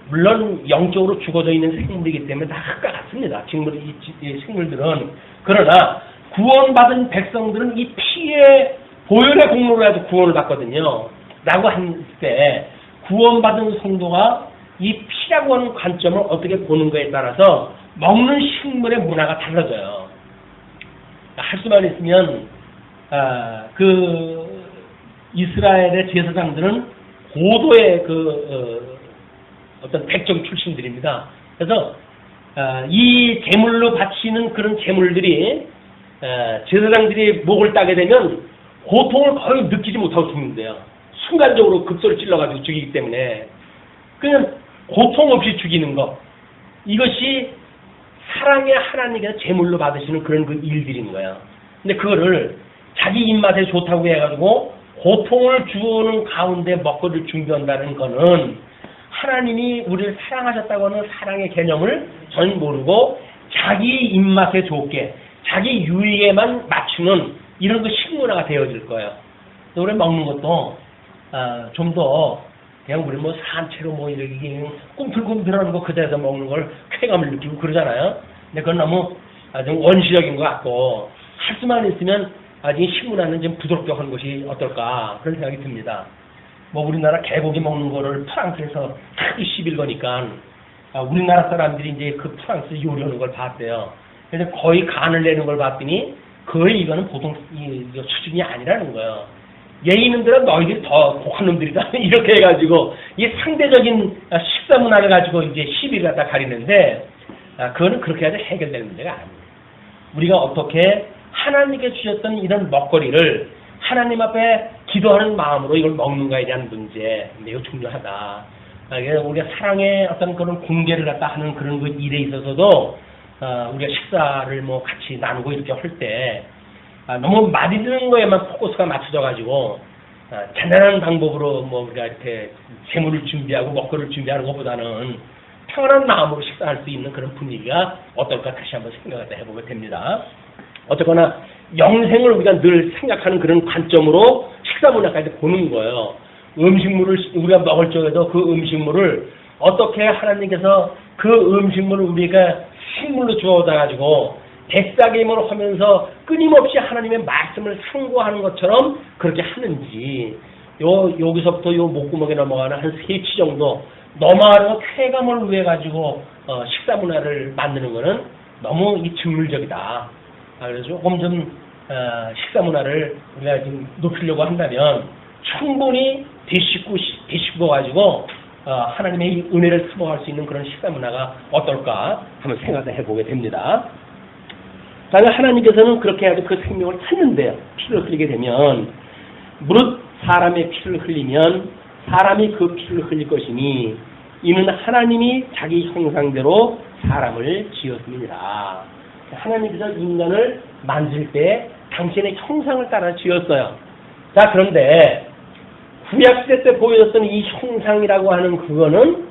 물론 영적으로 죽어져 있는 생물이기 때문에 다 흙과 같습니다. 이 생물들은. 그러나 구원받은 백성들은 이 피의 보혈의 공로로 해서 구원을 받거든요. 라고 했을 때 구원받은 성도가 이 피라고 하는 관점을 어떻게 보는 거에 따라서 먹는 식물의 문화가 달라져요. 할 수만 있으면 그 이스라엘의 제사장들은 고도의 어떤 백정 출신들입니다. 그래서 이 제물로 바치는 그런 제물들이 제사장들이 목을 따게 되면 고통을 거의 느끼지 못하고 죽는데요. 순간적으로 급소를 찔러가지고 죽이기 때문에 그냥 고통 없이 죽이는 것, 이것이 사랑의 하나님께서 제물로 받으시는 그런 그 일들인 거예요. 근데 그거를 자기 입맛에 좋다고 해가지고 고통을 주는 가운데 먹거리를 준비한다는 거는 하나님이 우리를 사랑하셨다고 하는 사랑의 개념을 전 모르고 자기 입맛에 좋게 자기 유익에만 맞추는 이런 그 식문화가 되어질 거예요. 우리 먹는 것도 좀 더 그냥 우리 뭐 산채로 뭐 이렇게 꿈틀꿈틀하는 거 그대에서 먹는 걸 쾌감을 느끼고 그러잖아요. 근데 그건 너무 좀 원시적인 것 같고 할 수만 있으면 이 식문화는 좀 부드럽게 하는 것이 어떨까 그런 생각이 듭니다. 뭐 우리나라 개고기 먹는 거를 프랑스에서 크게 시빌 거니까 우리나라 사람들이 이제 그 프랑스 요리하는 걸 봤대요. 그래서 거의 간을 내는 걸 봤더니 거의 이거는 보통 수준이 아니라는 거예요. 예의 놈들은 너희들이 더 독한 놈들이다. 이렇게 해가지고 이 상대적인 식사 문화를 가지고 이제 시비를 갖다 가리는데 그거는 그렇게 해서 해결되는 문제가 아닙니다. 우리가 어떻게 하나님께 주셨던 이런 먹거리를 하나님 앞에 기도하는 마음으로 이걸 먹는가에 대한 문제 매우 중요하다. 우리가 사랑의 어떤 그런 공개를 갖다 하는 그런 그 일에 있어서도 우리가 식사를 뭐 같이 나누고 이렇게 할 때 너무 많이 드는 거에만 포커스가 맞춰져 가지고 간단한 방법으로 뭐 우리가 이렇게 재물을 준비하고 먹거리를 준비하는 것보다는 평안한 마음으로 식사할 수 있는 그런 분위기가 어떨까 다시 한번 생각을 해보게 됩니다. 어쨌거나 영생을 우리가 늘 생각하는 그런 관점으로 식사 문화까지 보는 거예요. 음식물을 우리가 먹을 적에도 그 음식물을 어떻게 하나님께서 그 음식물을 우리가 식물로 주어다 가지고 대싸김으로 하면서 끊임없이 하나님의 말씀을 상고하는 것처럼 그렇게 하는지 여기서부터 요 목구멍에 넘어가는 한 3치 정도 넘어가는 쾌감을 위해 가지고 식사 문화를 만드는 거는 너무 이 직물적이다. 그래서 조금 좀 식사 문화를 우리가 좀 높이려고 한다면 충분히 뒤집고 가지고 하나님의 은혜를 수복할 수 있는 그런 식사 문화가 어떨까 한번 생각을 해보게 됩니다. 다음에 하나님께서는 그렇게 해야지 그 생명을 찾는데요. 피를 흘리게 되면 무릇 사람의 피를 흘리면 사람이 그 피를 흘릴 것이니 이는 하나님이 자기 형상대로 사람을 지었습니다. 하나님께서 인간을 만들 때 당신의 형상을 따라 지었어요. 자, 그런데 구약시대 때 보여줬던 이 형상이라고 하는 그거는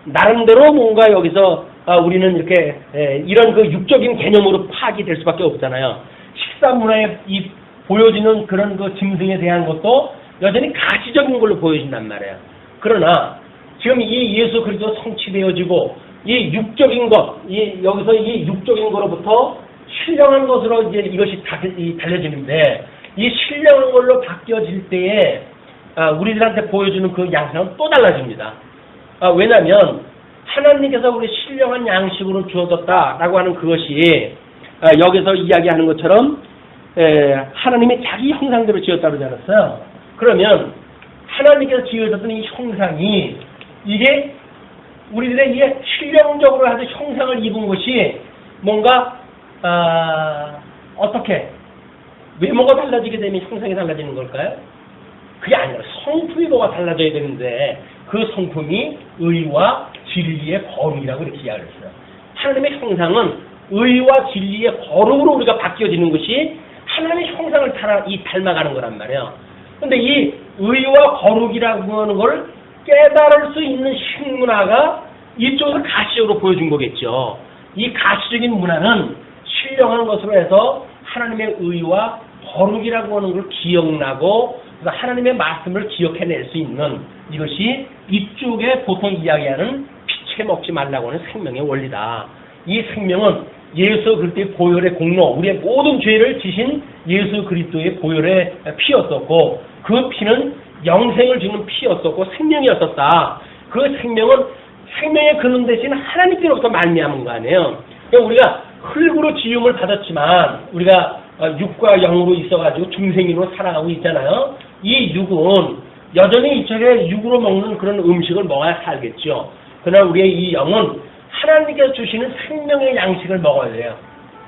나름대로 뭔가 여기서 우리는 이렇게 이런 그 육적인 개념으로 파악이 될 수밖에 없잖아요. 식사 문화에 이 보여지는 그런 그 짐승에 대한 것도 여전히 가시적인 걸로 보여진단 말이에요. 그러나 지금 이 예수 그리스도 성취되어지고 이 육적인 것, 여기서 이 육적인 거로부터 신령한 것으로 이제 이것이 달려지는데 이 신령한 걸로 바뀌어질 때에 우리들한테 보여주는 그 양상은 또 달라집니다. 왜냐하면 하나님께서 우리 신령한 양식으로 주어졌다라고 하는 그것이 여기서 이야기하는 것처럼 하나님이 자기 형상대로 지었다고 그러지 않았어요? 그러면 하나님께서 지어졌던 이 형상이 이게 우리들의 이게 신령적으로 아주 형상을 입은 것이 뭔가 어떻게 외모가 달라지게 되면 형상이 달라지는 걸까요? 그게 아니라 성품이 뭐가 달라져야 되는데 그 성품이 의와 진리의 거룩이라고 이렇게 이야기를 했어요. 하나님의 형상은 의와 진리의 거룩으로 우리가 바뀌어지는 것이 하나님의 형상을 닮아가는 거란 말이에요. 그런데 이 의와 거룩이라고 하는 걸 깨달을 수 있는 식문화가 이쪽에서 가시적으로 보여준 거겠죠. 이 가시적인 문화는 신령한 것으로 해서 하나님의 의와 거룩이라고 하는 걸 기억나고 그래서 하나님의 말씀을 기억해낼 수 있는 이것이 이쪽에 보통 이야기하는 피채 먹지 말라고 하는 생명의 원리다. 이 생명은 예수 그리스도의 보혈의 공로, 우리의 모든 죄를 지신 예수 그리스도의 보혈의 피였었고 그 피는 영생을 주는 피였었고 생명이었었다. 그 생명은 생명의 근원 대신 하나님께로부터 말미암은 거 아니에요. 그러니까 우리가 흙으로 지음을 받았지만 우리가 육과 영으로 있어가지고 중생으로 살아가고 있잖아요. 이 육은 여전히 이쪽에 육으로 먹는 그런 음식을 먹어야 살겠죠. 그러나 우리의 이 영은 하나님께서 주시는 생명의 양식을 먹어야 돼요.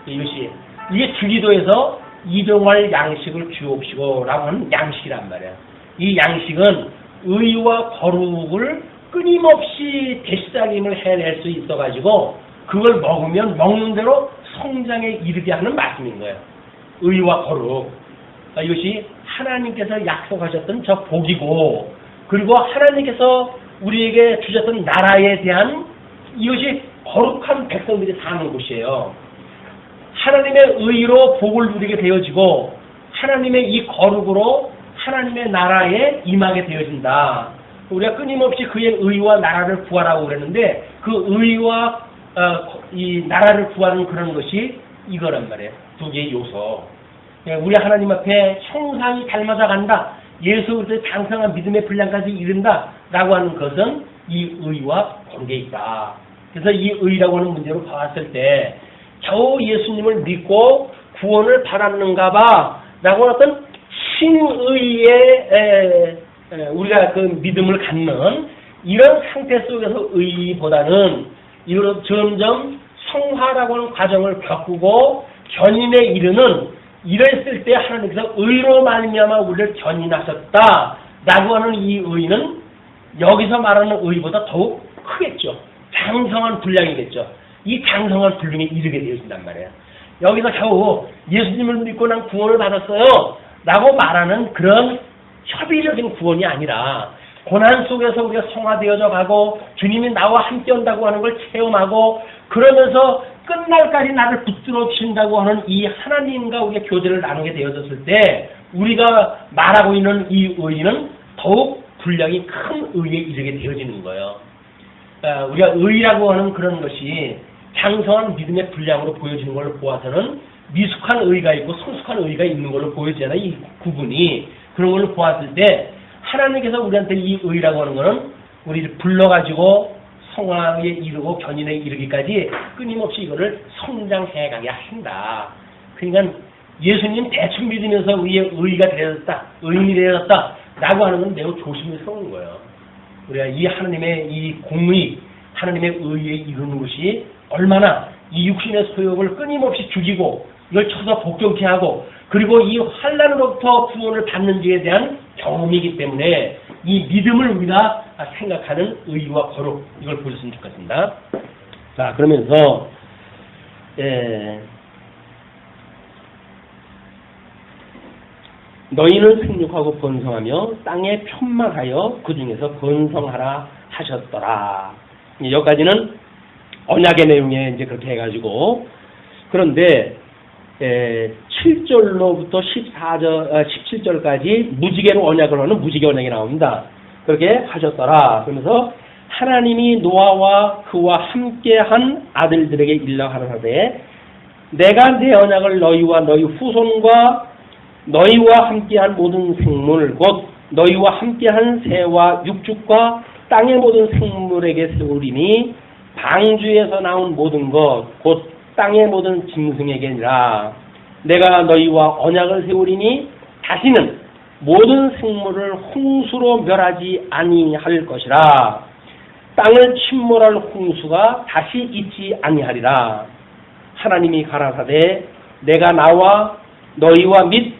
이것이 이게 주기도에서 일용할 양식을 주옵시고 라고 하는 양식이란 말이에요. 이 양식은 의와 거룩을 끊임없이 대시작임을 해낼 수 있어가지고 그걸 먹으면 먹는 대로 성장에 이르게 하는 말씀인 거예요. 의와 거룩. 이것이 하나님께서 약속하셨던 저 복이고 그리고 하나님께서 우리에게 주셨던 나라에 대한 이것이 거룩한 백성들이 사는 곳이에요. 하나님의 의로 복을 누리게 되어지고 하나님의 이 거룩으로 하나님의 나라에 임하게 되어진다. 우리가 끊임없이 그의 의와 나라를 구하라고 그랬는데 그 의와 이 나라를 구하는 그런 것이 이거란 말이에요. 두 개의 요소. 우리 하나님 앞에 형상이 닮아서 간다. 예수 그리스도의 장성한 믿음의 분량까지 이른다. 라고 하는 것은 이 의와 거룩에 있다. 그래서 이 의라고 하는 문제로 봤을 때 겨우 예수님을 믿고 구원을 받았는가 봐 라고 하는 어떤 신의의 우리가 그 믿음을 갖는 이런 상태 속에서 의보다는 이로 점점 성화라고 하는 과정을 겪고 견인에 이르는 이랬을 때 하나님께서 의로 말미암아 우리를 견인하셨다라고 하는 이 의는 여기서 말하는 의보다 더욱 크겠죠. 장성한 분량이겠죠. 이 장성한 분량에 이르게 되어진단 말이에요. 여기서 겨우 예수님을 믿고 난 구원을 받았어요 라고 말하는 그런 협의적인 구원이 아니라 고난 속에서 우리가 성화되어져 가고 주님이 나와 함께 온다고 하는 걸 체험하고 그러면서 끝날까지 나를 붙들어 주신다고 하는 이 하나님과 우리가 교제를 나누게 되어졌을 때 우리가 말하고 있는 이 의는 더욱 분량이 큰 의에 이르게 되어지는 거예요. 우리가 의라고 하는 그런 것이 장성한 믿음의 분량으로 보여지는 걸로 보아서는 미숙한 의가 있고 성숙한 의가 있는 걸로 보여지잖아요. 이 구분이. 그런 걸로 보았을 때 하나님께서 우리한테 이 의라고 하는 거는 우리를 불러가지고 성화에 이르고 견인에 이르기까지 끊임없이 이거를 성장해가게 하신다. 그러니까 예수님 대충 믿으면서 우리의 의가 되어졌다, 의인이 되어졌다 라고 하는 건 매우 조심스러운 거예요. 우리가 이 하나님의 이 공의, 하나님의 의에 이루는 것이 얼마나 이 육신의 소욕을 끊임없이 죽이고 이걸 쳐서 복종케 하고 그리고 이 환난으로부터 구원을 받는지에 대한 경험이기 때문에 이 믿음을 우리가 생각하는 의와 거룩 이걸 보셨으면 좋겠습니다. 자 그러면서 너희는 생육하고 번성하며 땅에 편만하여 그 중에서 번성하라 하셨더라. 여기까지는 언약의 내용에 이제 그렇게 해가지고 그런데 7절로부터 17절까지 무지개로 언약을 하는 무지개 언약이 나옵니다. 그렇게 하셨더라. 그러면서 하나님이 노아와 그와 함께한 아들들에게 일러 가라사대 내가 내 언약을 너희와 너희 후손과 너희와 함께한 모든 생물 곧 너희와 함께한 새와 육축과 땅의 모든 생물에게 세우리니 방주에서 나온 모든 것 곧 땅의 모든 짐승에게니라. 내가 너희와 언약을 세우리니 다시는 모든 생물을 홍수로 멸하지 아니할 것이라. 땅을 침몰할 홍수가 다시 있지 아니하리라. 하나님이 가라사대 내가 나와 너희와 및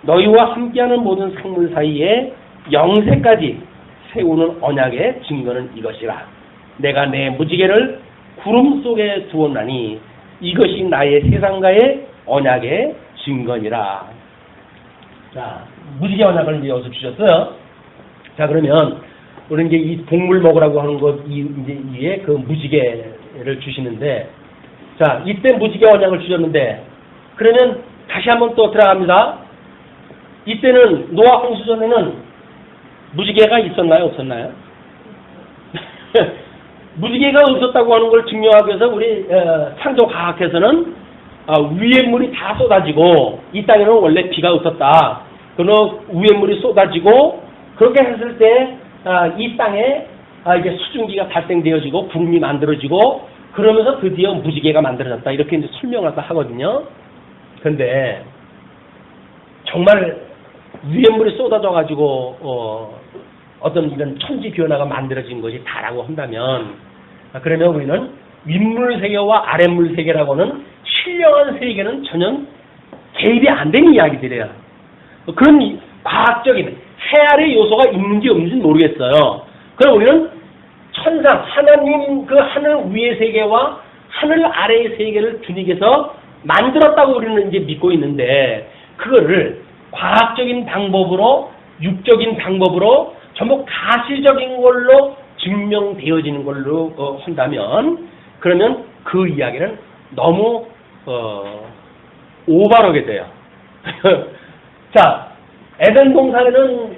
너희와 함께하는 모든 생물 사이에 영세까지 세우는 언약의 증거는 이것이라. 내가 내 무지개를 구름 속에 두었나니 이것이 나의 세상과의 언약의 증거니라. 자, 무지개 언약을 이제 여기서 주셨어요. 자, 그러면 우리 이제 이 동물 먹으라고 하는 것 이제 그 무지개를 주시는데, 자, 이때 무지개 언약을 주셨는데, 그러면 다시 한번 또 들어갑니다. 이때는 노아 홍수 전에는 무지개가 있었나요, 없었나요? 무지개가 없었다고 하는 걸 증명하기 위해서 우리 창조과학에서는 위에 물이 다 쏟아지고 이 땅에는 원래 비가 없었다. 그러나 위에 물이 쏟아지고 그렇게 했을 때 이 땅에 이게 수증기가 발생되어지고 구름이 만들어지고 그러면서 드디어 무지개가 만들어졌다. 이렇게 이제 설명을 하거든요. 그런데 정말 위에 물이 쏟아져 가지고 어떤 이런 천지 변화가 만들어진 것이 다라고 한다면 그러면 우리는 윗물 세계와 아랫물 세계라고는 신령한 세계는 전혀 개입이 안 된 이야기들이에요. 그런 과학적인 해아의 요소가 있는지 없는지 모르겠어요. 그럼 우리는 천상 하나님 그 하늘 위의 세계와 하늘 아래의 세계를 주님께서 만들었다고 우리는 이제 믿고 있는데 그거를 과학적인 방법으로 육적인 방법으로 전부 가시적인 걸로 증명되어지는 걸로 한다면 그러면 그 이야기는 너무 오바르게 돼요. 자, 에덴 동산에는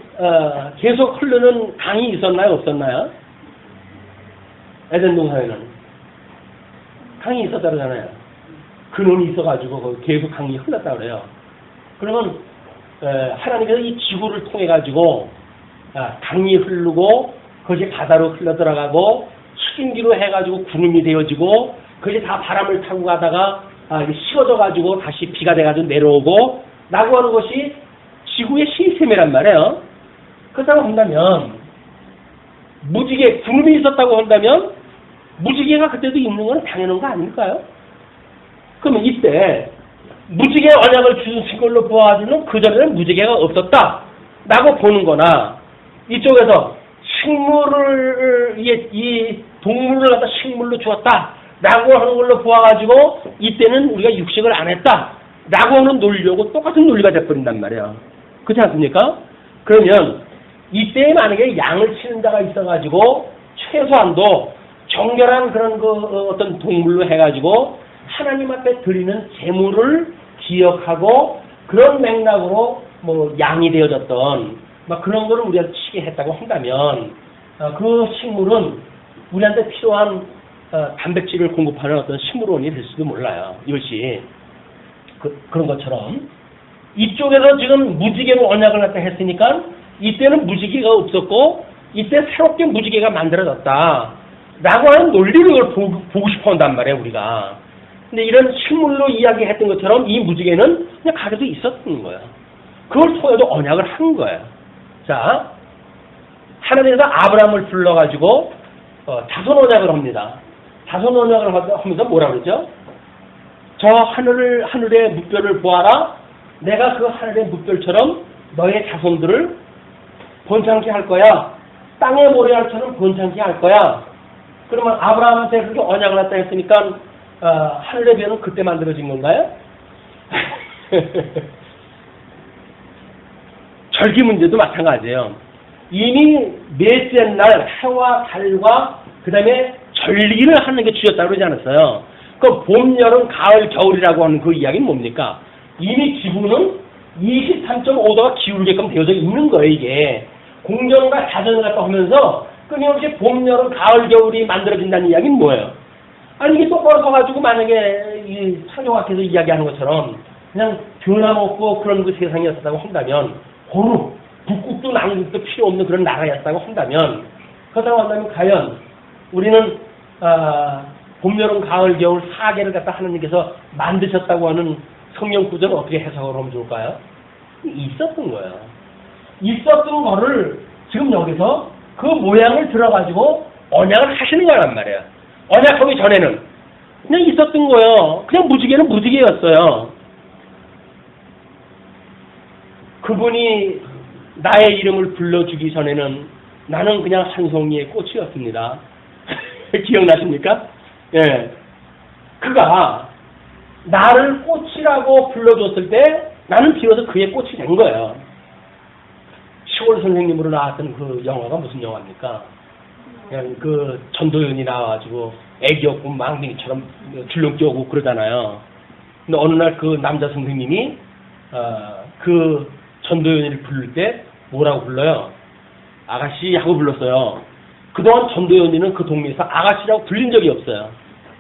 계속 흐르는 강이 있었나요, 없었나요? 에덴 동산에는 강이 있었다 그러잖아요. 근원이 있어가지고 거기 계속 강이 흘렀다 그래요. 그러면 하나님께서 이 지구를 통해 가지고 강이 흐르고 그것이 바다로 흘러 들어가고 수증기로 해가지고 구름이 되어지고 그게 다 바람을 타고 가다가 이게 식어져가지고 다시 비가 돼가지고 내려오고 라고 하는 것이 지구의 시스템이란 말이에요. 그렇다고 한다면 무지개, 구름이 있었다고 한다면 무지개가 그때도 있는 건 당연한 거 아닐까요? 그러면 이때 무지개 언약을 주신 걸로 보아지는 그전에는 무지개가 없었다 라고 보는 거나 이쪽에서 식물을 이 동물을 갖다 식물로 주었다 라고 하는 걸로 보아가지고 이때는 우리가 육식을 안 했다 라고 하는 논리하고 똑같은 논리가 돼버린단 말이에요. 그렇지 않습니까? 그러면 이때에 만약에 양을 치는 자가 있어가지고 최소한도 정결한 그런 어떤 동물로 해가지고 하나님 앞에 드리는 제물을 기억하고 그런 맥락으로 뭐 양이 되어졌던 막 그런 거를 우리가 치게 했다고 한다면 그 식물은 우리한테 필요한 단백질을 공급하는 어떤 식물원이 될 수도 몰라요. 이것이 그런 것처럼 이쪽에서 지금 무지개로 언약을 갖다 했으니까 이때는 무지개가 없었고 이때 새롭게 무지개가 만들어졌다 라고 하는 논리를 보고 싶어 한단 말이에요 우리가. 근데 이런 식물로 이야기했던 것처럼 이 무지개는 그냥 가게도 있었던 거예요. 그걸 통해서 언약을 한 거예요. 자, 하나님께서 아브라함을 불러가지고 자손 언약을 합니다. 자손 언약을 하면서 뭐라 그러죠? 저 하늘의 뭇별을 보아라. 내가 그 하늘의 뭇별처럼 너의 자손들을 번창케 할 거야. 땅의 모래알처럼 번창케 할 거야. 그러면 아브라함한테 그렇게 언약을 했다 했으니까 하늘의 별은 그때 만들어진 건가요? 절기 문제도 마찬가지예요. 이미 넷째 날 해와 달과 그 다음에 절기를 하는 게 주였다고 그러지 않았어요. 그 봄, 여름, 가을, 겨울이라고 하는 그 이야기는 뭡니까? 이미 지구는 23.5도가 기울게끔 되어져 있는 거예요, 이게. 공전과 자전을 갖다 하면서 끊임없이 봄, 여름, 가을, 겨울이 만들어진다는 이야기는 뭐예요? 아니, 이게 똑바로 서가지고 만약에 이 창조학에서 이야기하는 것처럼 그냥 변함없고 그런 그 세상이었다고 한다면, 고루, 북극도 남극도 필요 없는 그런 나라였다고 한다면, 그렇다고 한다면 과연 우리는, 봄, 여름, 가을, 겨울 4개를 갖다 하나님께서 만드셨다고 하는 성경 구절을 어떻게 해석을 하면 좋을까요? 있었던 거예요. 있었던 거를 지금 여기서 그 모양을 들어가지고 언약을 하시는 거란 말이에요. 언약하기 전에는 그냥 있었던 거예요. 그냥 무지개는 무지개였어요. 그분이 나의 이름을 불러주기 전에는 나는 그냥 한 송이의 꽃이었습니다. 기억나십니까? 예. 그가 나를 꽃이라고 불러줬을 때 나는 비로소 그의 꽃이 된 거예요. 시골 선생님으로 나왔던 그 영화가 무슨 영화입니까? 그냥 그 전도연이 나와가지고 애기 없고 망둥이처럼 줄넘기 오고 그러잖아요. 근데 어느 날 그 남자 선생님이 그 전도연이를 부를 때 뭐라고 불러요? 아가씨 하고 불렀어요. 그동안 전도연이는 그 동네에서 아가씨라고 불린 적이 없어요.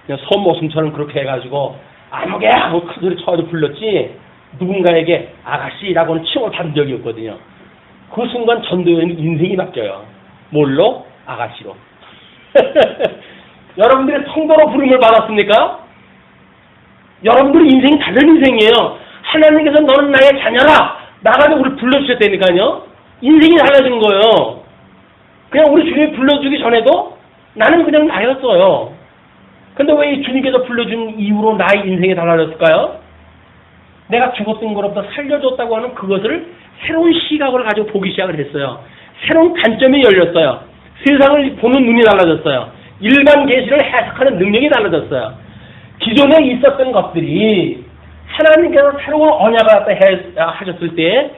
그냥 손모습처럼 그렇게 해가지고 아무개 하고 큰 소리 쳐가지고 불렀지 누군가에게 아가씨라고는 칭을 받은 적이 없거든요. 그 순간 전도연이 인생이 바뀌어요. 뭘로? 아가씨로. 여러분들이 성도로 부름을 받았습니까? 여러분들의 인생이 다른 인생이에요. 하나님께서 너는 나의 자녀라 나가지고 우리 불러주셨다니까요. 인생이 달라진 거예요. 그냥 우리 주님이 불러주기 전에도 나는 그냥 나였어요. 근데 왜 이 주님께서 불러준 이후로 나의 인생이 달라졌을까요? 내가 죽었던 것로부터 살려줬다고 하는 그것을 새로운 시각을 가지고 보기 시작을 했어요. 새로운 관점이 열렸어요. 세상을 보는 눈이 달라졌어요. 일반 계시를 해석하는 능력이 달라졌어요. 기존에 있었던 것들이 하나님께서 새로운 언약을 하셨을 때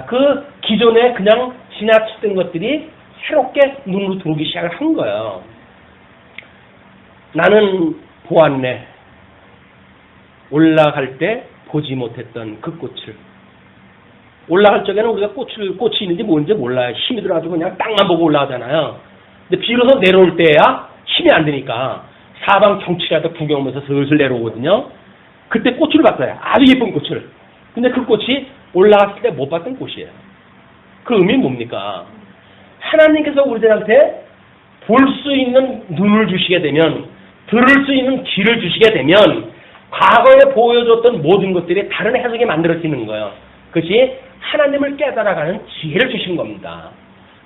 그 기존에 그냥 지나치던 것들이 새롭게 눈으로 들어오기 시작을 한 거예요. 나는 보았네. 올라갈 때 보지 못했던 그 꽃을. 올라갈 적에는 우리가 꽃이 있는지 뭔지 몰라요. 힘이 들어가지고 그냥 땅만 보고 올라가잖아요. 근데 비로소 내려올 때야 힘이 안 되니까 사방 경치라도 구경하면서 슬슬 내려오거든요. 그때 꽃을 봤어요. 아주 예쁜 꽃을. 근데 그 꽃이 올라갔을 때 못 봤던 꽃이에요. 그 의미는 뭡니까? 하나님께서 우리들한테 볼 수 있는 눈을 주시게 되면, 들을 수 있는 귀를 주시게 되면 과거에 보여줬던 모든 것들이 다른 해석이 만들어지는 거예요. 그것이 하나님을 깨달아가는 지혜를 주신 겁니다.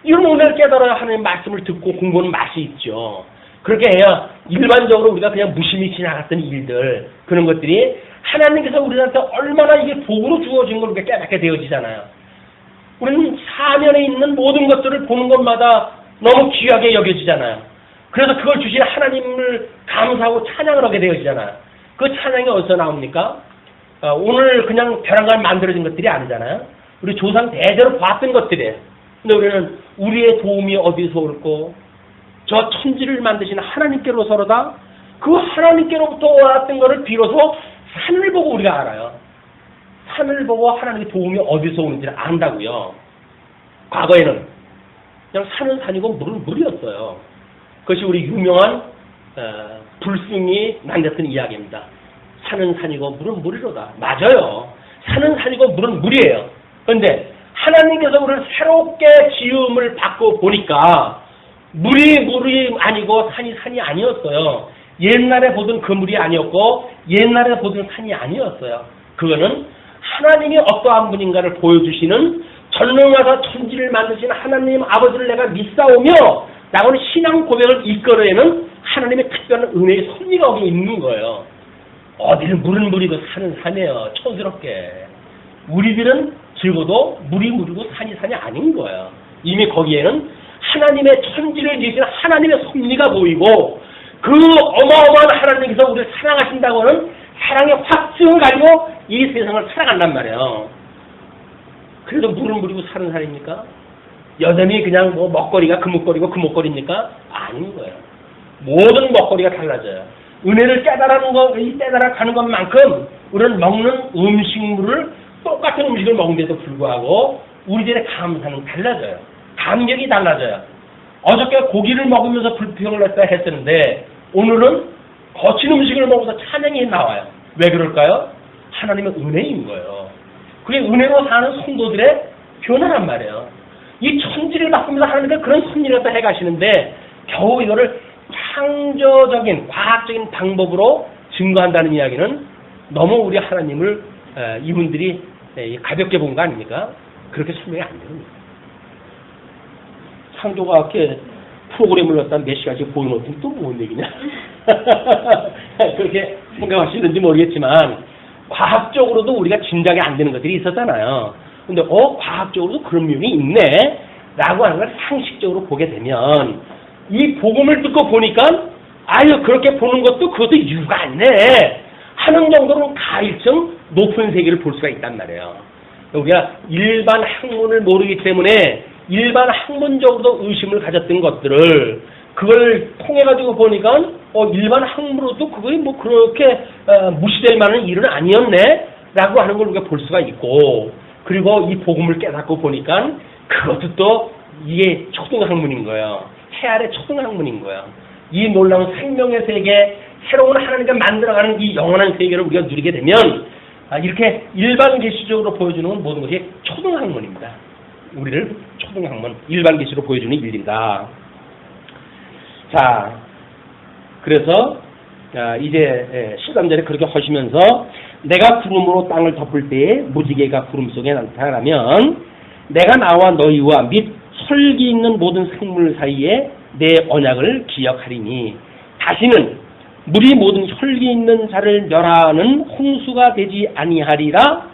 이런 오늘 깨달아야 하나님 말씀을 듣고 공부하는 맛이 있죠. 그렇게 해야 일반적으로 우리가 그냥 무심히 지나갔던 일들, 그런 것들이 하나님께서 우리한테 얼마나 이게 복으로 주어진 걸 우리가 깨닫게 되어지잖아요. 우리는 사면에 있는 모든 것들을 보는 것마다 너무 귀하게 여겨지잖아요. 그래서 그걸 주신 하나님을 감사하고 찬양을 하게 되어지잖아요. 그 찬양이 어디서 나옵니까? 오늘 그냥 벼랑간 만들어진 것들이 아니잖아요. 우리 조상 대대로 봤던 것들이에요. 근데 우리는 우리의 도움이 어디서 올고 저 천지를 만드신 하나님께로서로다 그 하나님께로부터 왔던 것을 비로소 산을 보고 우리가 알아요. 산을 보고 하나님의 도움이 어디서 오는지를 안다고요. 과거에는 그냥 산은 산이고 물은 물이었어요. 그것이 우리 유명한 불승이 남겼던 이야기입니다. 산은 산이고 물은 물이로다. 맞아요. 산은 산이고 물은 물이에요. 그런데 하나님께서 우리를 새롭게 지음을 받고 보니까 물이 물이 아니고 산이 산이 아니었어요. 옛날에 보던 그 물이 아니었고 옛날에 보던 산이 아니었어요. 그거는 하나님이 어떠한 분인가를 보여주시는 전능하사 천지를 만드신 하나님 아버지를 내가 믿사오며 라고는 신앙 고백을 이끌어내는 하나님의 특별한 은혜의 섭리가 거기 있는 거예요. 어디를 물은 물이고 산은 산이에요. 촌스럽게. 우리들은 즐거도 물이 물이고 산이 산이 아닌 거예요. 이미 거기에는 하나님의 천지를 지으신 하나님의 섭리가 보이고 그 어마어마한 하나님께서 우리를 사랑하신다고 하는 사랑의 확증을 가지고 이 세상을 살아간단 말이에요. 그래도 물은 물이고 산은 산입니까? 여전히 그냥 뭐 먹거리가 그 먹거리고 그 먹거리입니까? 아닌 거예요. 모든 먹거리가 달라져요. 은혜를 깨달아가는 것만큼 우리는 먹는 음식물을 똑같은 음식을 먹는데도 불구하고 우리들의 감사는 달라져요. 감격이 달라져요. 어저께 고기를 먹으면서 불평을 했었는데 오늘은 거친 음식을 먹어서 찬양이 나와요. 왜 그럴까요? 하나님의 은혜인 거예요. 그게 은혜로 사는 성도들의 변화란 말이에요. 이 천지를 바꾸면서 하나님께서 그런 섭리를 갖다 해가시는데 겨우 이거를 창조적인 과학적인 방법으로 증거한다는 이야기는 너무 우리 하나님을 이분들이 가볍게 본 거 아닙니까? 그렇게 설명이 안 됩니다. 창조과학계 프로그램을 갖다 몇 시간씩 보여놓으면 또 뭔 얘기냐? 그렇게 생각하시는지 모르겠지만 과학적으로도 우리가 짐작이 안 되는 것들이 있었잖아요. 근데 과학적으로도 그런 면이 있네 라고 하는 걸 상식적으로 보게 되면 이 복음을 듣고 보니까 아유 그렇게 보는 것도 그것도 이유가 있네 하는 정도로 가일성 높은 세계를 볼 수가 있단 말이에요. 우리가 일반 학문을 모르기 때문에 일반 학문적으로도 의심을 가졌던 것들을 그걸 통해 가지고 보니까 일반 학문으로도 그거이 뭐 그렇게 무시될 만한 일은 아니었네 라고 하는 걸 우리가 볼 수가 있고 그리고 이 복음을 깨닫고 보니까 그것도 또 이게 초등학문인 거예요. 해 아래 초등학문인 거예요. 이 놀라운 생명의 세계 새로운 하나님과 만들어가는 이 영원한 세계를 우리가 누리게 되면 이렇게 일반 계시적으로 보여주는 모든 것이 초등학문입니다. 우리를 초등학문, 일반 계시로 보여주는 일입니다. 자, 그래서 이제 13절에 그렇게 하시면서 내가 구름으로 땅을 덮을 때에 무지개가 구름 속에 나타나면 내가 나와 너희와 및 설기 있는 모든 생물 사이에 내 언약을 기억하리니 다시는 물이 모든 혈기 있는 자를 멸하는 홍수가 되지 아니하리라.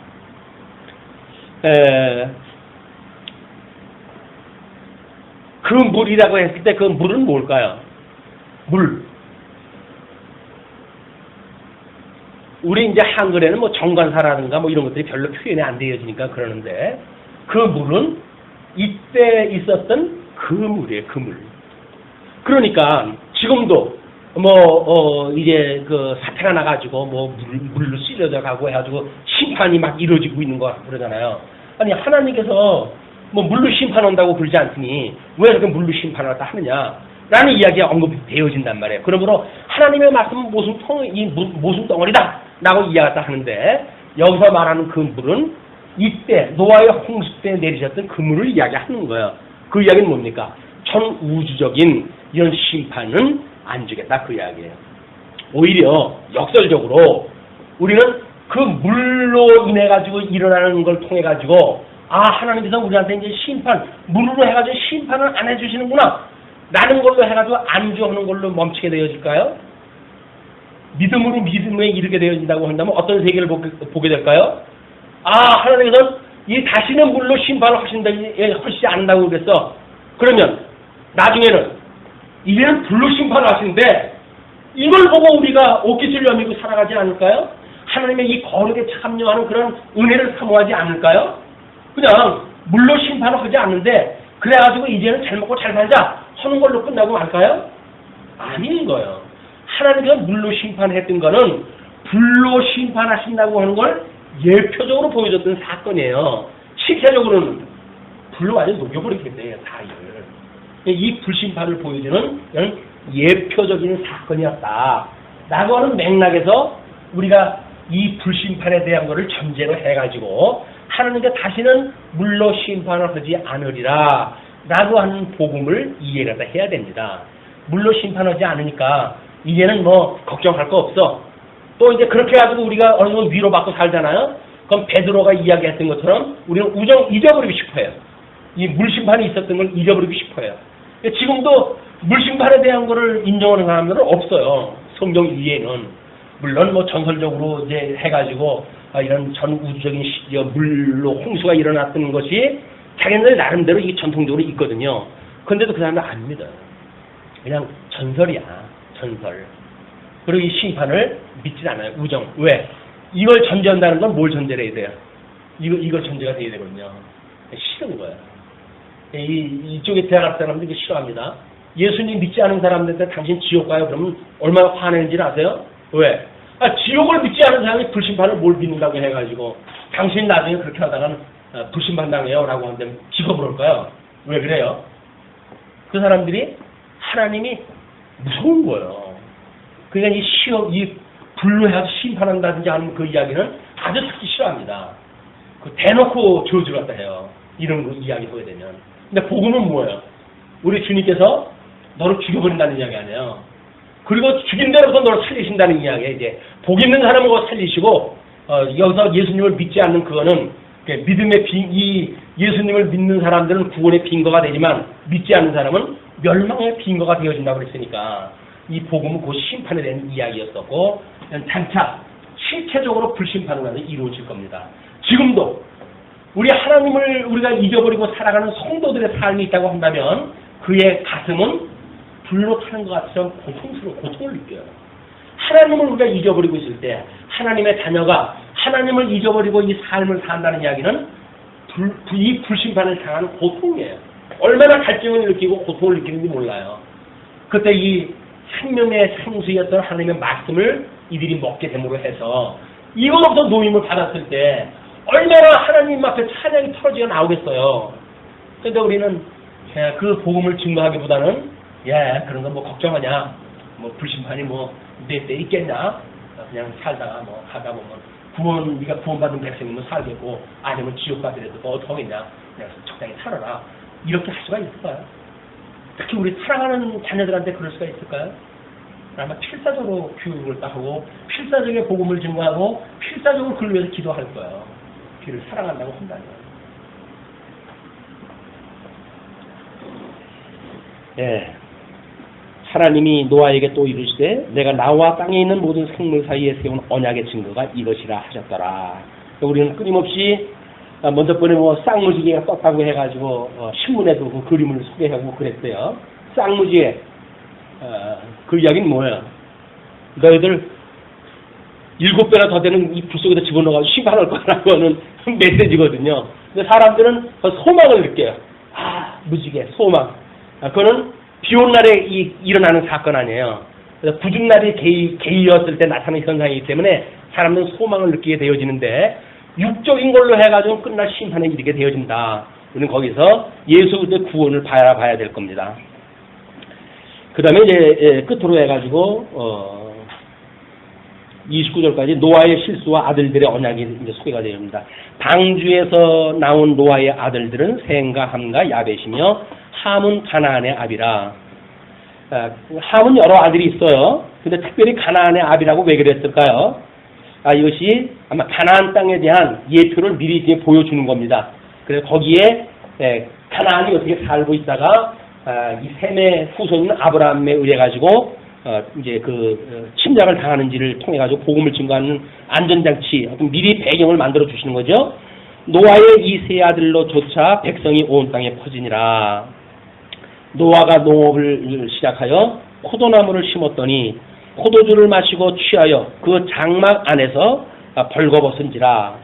그 물이라고 했을 때 그 물은 뭘까요? 물. 우리 이제 한글에는 뭐 정관사라든가 뭐 이런 것들이 별로 표현이 안 되어지니까 그러는데 그 물은 이때 있었던 그 물이에요, 그 물. 그러니까 지금도 이제 그 사태가 나가지고 물로 씻어져 가고 해가지고 심판이 막 이루어지고 있는 거 같고 그러잖아요. 아니 하나님께서 물로 심판한다고 그러지 않으니 왜 이렇게 물로 심판을 갖다 하느냐라는 이야기가 언급되어진단 말이에요. 그러므로 하나님의 말씀은 모순 덩어리다라고 이야기를 하는데 여기서 말하는 그 물은 이때 노아의 홍수 때 내리셨던 그 물을 이야기하는 거예요. 그 이야기는 뭡니까? 전우주적인 이런 심판은 안 주겠다 그 이야기예요. 오히려 역설적으로 우리는 그 물로 인해 가지고 일어나는 걸 통해 가지고 하나님께서 우리한테 이제 물로 해가지고 심판을 안 해주시는구나 라는 걸로 해가지고 안주하는 걸로 멈추게 되어질까요? 믿음으로 믿음에 이르게 되어진다고 한다면 어떤 세계를 보게 될까요? 하나님께서는 이 다시는 물로 심판을 하시지 않는다고 그랬어. 그러면 나중에는 이제는 불로 심판을 하시는데 이걸 보고 우리가 옷깃을 여미고 살아가지 않을까요? 하나님의 이 거룩에 참여하는 그런 은혜를 사모하지 않을까요? 그냥 물로 심판을 하지 않는데 그래가지고 이제는 잘 먹고 잘 살자 하는 걸로 끝나고 말까요? 아닌 거예요. 하나님께서 물로 심판했던 거는 불로 심판하신다고 하는 걸 예표적으로 보여줬던 사건이에요. 실체적으로는 불로 완전 녹여버리겠네요. 다 이걸. 이 불심판을 보여주는 이런 예표적인 사건이었다 라고 하는 맥락에서 우리가 이 불심판에 대한 것을 전제로 해가지고 하나님께 다시는 물로 심판을 하지 않으리라 라고 하는 복음을 이해를 해야 됩니다. 물로 심판하지 않으니까 이제는 뭐 걱정할 거 없어. 또 이제 그렇게 해가지고 우리가 어느 정도 위로받고 살잖아요. 그럼 베드로가 이야기했던 것처럼 우리는 잊어버리고 싶어요. 이 물심판이 있었던 걸 잊어버리고 싶어요. 지금도 물심판에 대한 거를 인정하는 사람들은 없어요. 성경 위에는. 물론 뭐 전설적으로 이제 해가지고 이런 전 우주적인 물로 홍수가 일어났던 것이 자기네들 나름대로 이게 전통적으로 있거든요. 그런데도 그 사람들 안 믿어요. 그냥 전설이야. 전설. 그리고 이 심판을 믿지 않아요. 우정. 왜? 이걸 전제한다는 건 뭘 전제를 해야 돼요? 이걸 전제가 돼야 되거든요. 싫은 거예요. 이쪽에 대학 사람들이 싫어합니다. 예수님 믿지 않은 사람들한테 당신 지옥 가요? 그러면 얼마나 화내는지 아세요? 왜? 지옥을 믿지 않은 사람이 불심판을 뭘 믿는다고 해가지고 당신 나중에 그렇게 하다가는 불심판 당해요 라고 하는데 기겁을 그럴까요? 왜 그래요? 그 사람들이 하나님이 무서운 거예요. 그러니까 이 불로 해서 심판한다든지 하는 그 이야기는 아주 듣기 싫어합니다. 그 대놓고 저주 갖다 해요. 이런 거 이야기 하게 되면. 근데 복음은 뭐예요? 우리 주님께서 너를 죽여버린다는 이야기 아니에요. 그리고 죽인 대로부터 너를 살리신다는 이야기예요. 이제 복 있는 사람은 살리시고 여기서 예수님을 믿지 않는 그거는 믿음의 이 예수님을 믿는 사람들은 구원의 빈거가 되지만 믿지 않는 사람은 멸망의 빈거가 되어진다고 그랬으니까 이 복음은 곧 심판에 대한 이야기였었고 장차 실체적으로 불심판은 이루어질 겁니다. 지금도 우리 하나님을 우리가 잊어버리고 살아가는 성도들의 삶이 있다고 한다면 그의 가슴은 불로 타는 것 같은 고통을 느껴요. 하나님을 우리가 잊어버리고 있을 때 하나님의 자녀가 하나님을 잊어버리고 이 삶을 산다는 이야기는 이 불심판을 당하는 고통이에요. 얼마나 갈증을 느끼고 고통을 느끼는지 몰라요. 그때 이 생명의 생수였던 하나님의 말씀을 이들이 먹게 됨으로 해서 이거로부터 노임을 받았을 때 얼마나 하나님 앞에 찬양이 터지게 나오겠어요. 그런데 우리는 그 복음을 증거하기보다는 그런 거 뭐 걱정하냐, 뭐 불심판이 뭐 내 때 있겠냐, 그냥 살다가 뭐 하다 보면 네가 구원받은 백성이면 살겠고 아니면 지옥 가더라도 뭐 어떡하겠냐, 그냥 적당히 살아라. 이렇게 할 수가 있을까요? 특히 우리 사랑하는 자녀들한테 그럴 수가 있을까요? 아마 필사적으로 교육을 따고 필사적인 복음을 증거하고 필사적으로 그를 위해서 기도할 거예요. 그를 사랑한다고 한다면. 하나님이 노아에게 또 이르시되 내가 나와 땅에 있는 모든 생물 사이에 세운 언약의 증거가 이것이라 하셨더라. 우리는 끊임없이 먼저 번에 쌍무지개가 떴다고 해가지고 신문에도 그 그림을 소개하고 그랬어요. 쌍무지개 그 이야기는 뭐예요? 너희들 7배나 더 되는 이 불 속에다 집어넣어가지고 심판할 거라고 하는 메시지거든요. 근데 사람들은 소망을 느껴요. 무지개, 소망. 그거는 비 온 날에 일어나는 사건 아니에요. 그래서 구중날이 개이었을 때 나타나는 현상이기 때문에 사람들은 소망을 느끼게 되어지는데 육적인 걸로 해가지고 끝날 심판에 이르게 되어진다. 우리는 거기서 예수 그리스도의 구원을 봐야 될 겁니다. 그 다음에 이제 끝으로 해가지고 29절까지 노아의 실수와 아들들의 언약이 이제 소개가 되어집니다. 방주에서 나온 노아의 아들들은 셈과 함과 야벳이며 함은 가나안의 아비라. 함은 여러 아들이 있어요. 근데 특별히 가나안의 아비라고 왜 그랬을까요? 이것이 아마 가나안 땅에 대한 예표를 미리 이렇게 보여주는 겁니다. 그래서 거기에 가나안이 어떻게 살고 있다가 이 셈의 후손인 아브라함에 의해 가지고 이제 침략을 당하는지를 통해 가지고 복음을 증거하는 안전장치, 어떤 미리 배경을 만들어 주시는 거죠. 노아의 이 세 아들로조차 백성이 온 땅에 퍼지니라. 노아가 농업을 시작하여 포도나무를 심었더니 포도주를 마시고 취하여 그 장막 안에서 벌거벗은지라.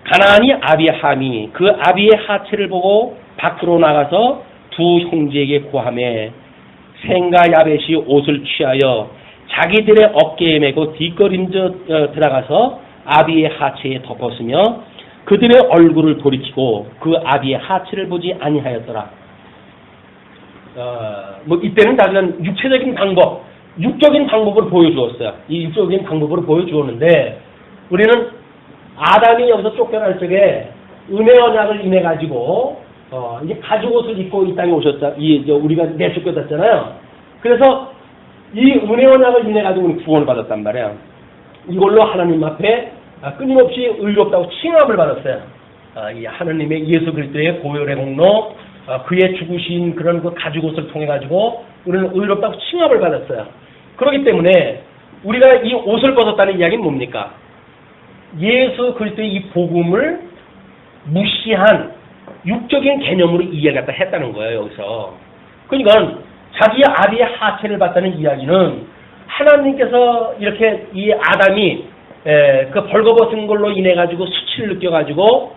가나안이 아비의 함이 그 아비의 하체를 보고 밖으로 나가서 두 형제에게 고하매 생과 야벳이 옷을 취하여 자기들의 어깨에 메고 뒷걸음져 들어가서 아비의 하체에 덮었으며 그들의 얼굴을 돌이키고 그 아비의 하체를 보지 아니하였더라. 이때는 다른 육체적인 방법, 육적인 방법을 보여주었어요. 이 육적인 방법으로 보여주었는데 우리는 아담이 여기서 쫓겨날 적에 은혜 언약을 인해 가지고 이제 가죽 옷을 입고 이 땅에 오셨다. 우리가 내쫓겨졌잖아요. 그래서 이 은혜 언약을 인해 가지고 우리 구원을 받았단 말이에요. 이걸로 하나님 앞에 끊임없이 의롭다고 칭함을 받았어요. 이 하나님의 예수 그리스도의 보혈의 공로, 그의 죽으신 그런 그 가죽 옷을 통해 가지고 우리는 의롭다고 칭함을 받았어요. 그렇기 때문에 우리가 이 옷을 벗었다는 이야기는 뭡니까? 예수 그리스도의 이 복음을 무시한 육적인 개념으로 이해를 했다는 거예요, 여기서. 그러니까 자기의 아비의 하체를 봤다는 이야기는 하나님께서 이렇게 이 아담이 그 벌거벗은 걸로 인해 가지고 수치를 느껴 가지고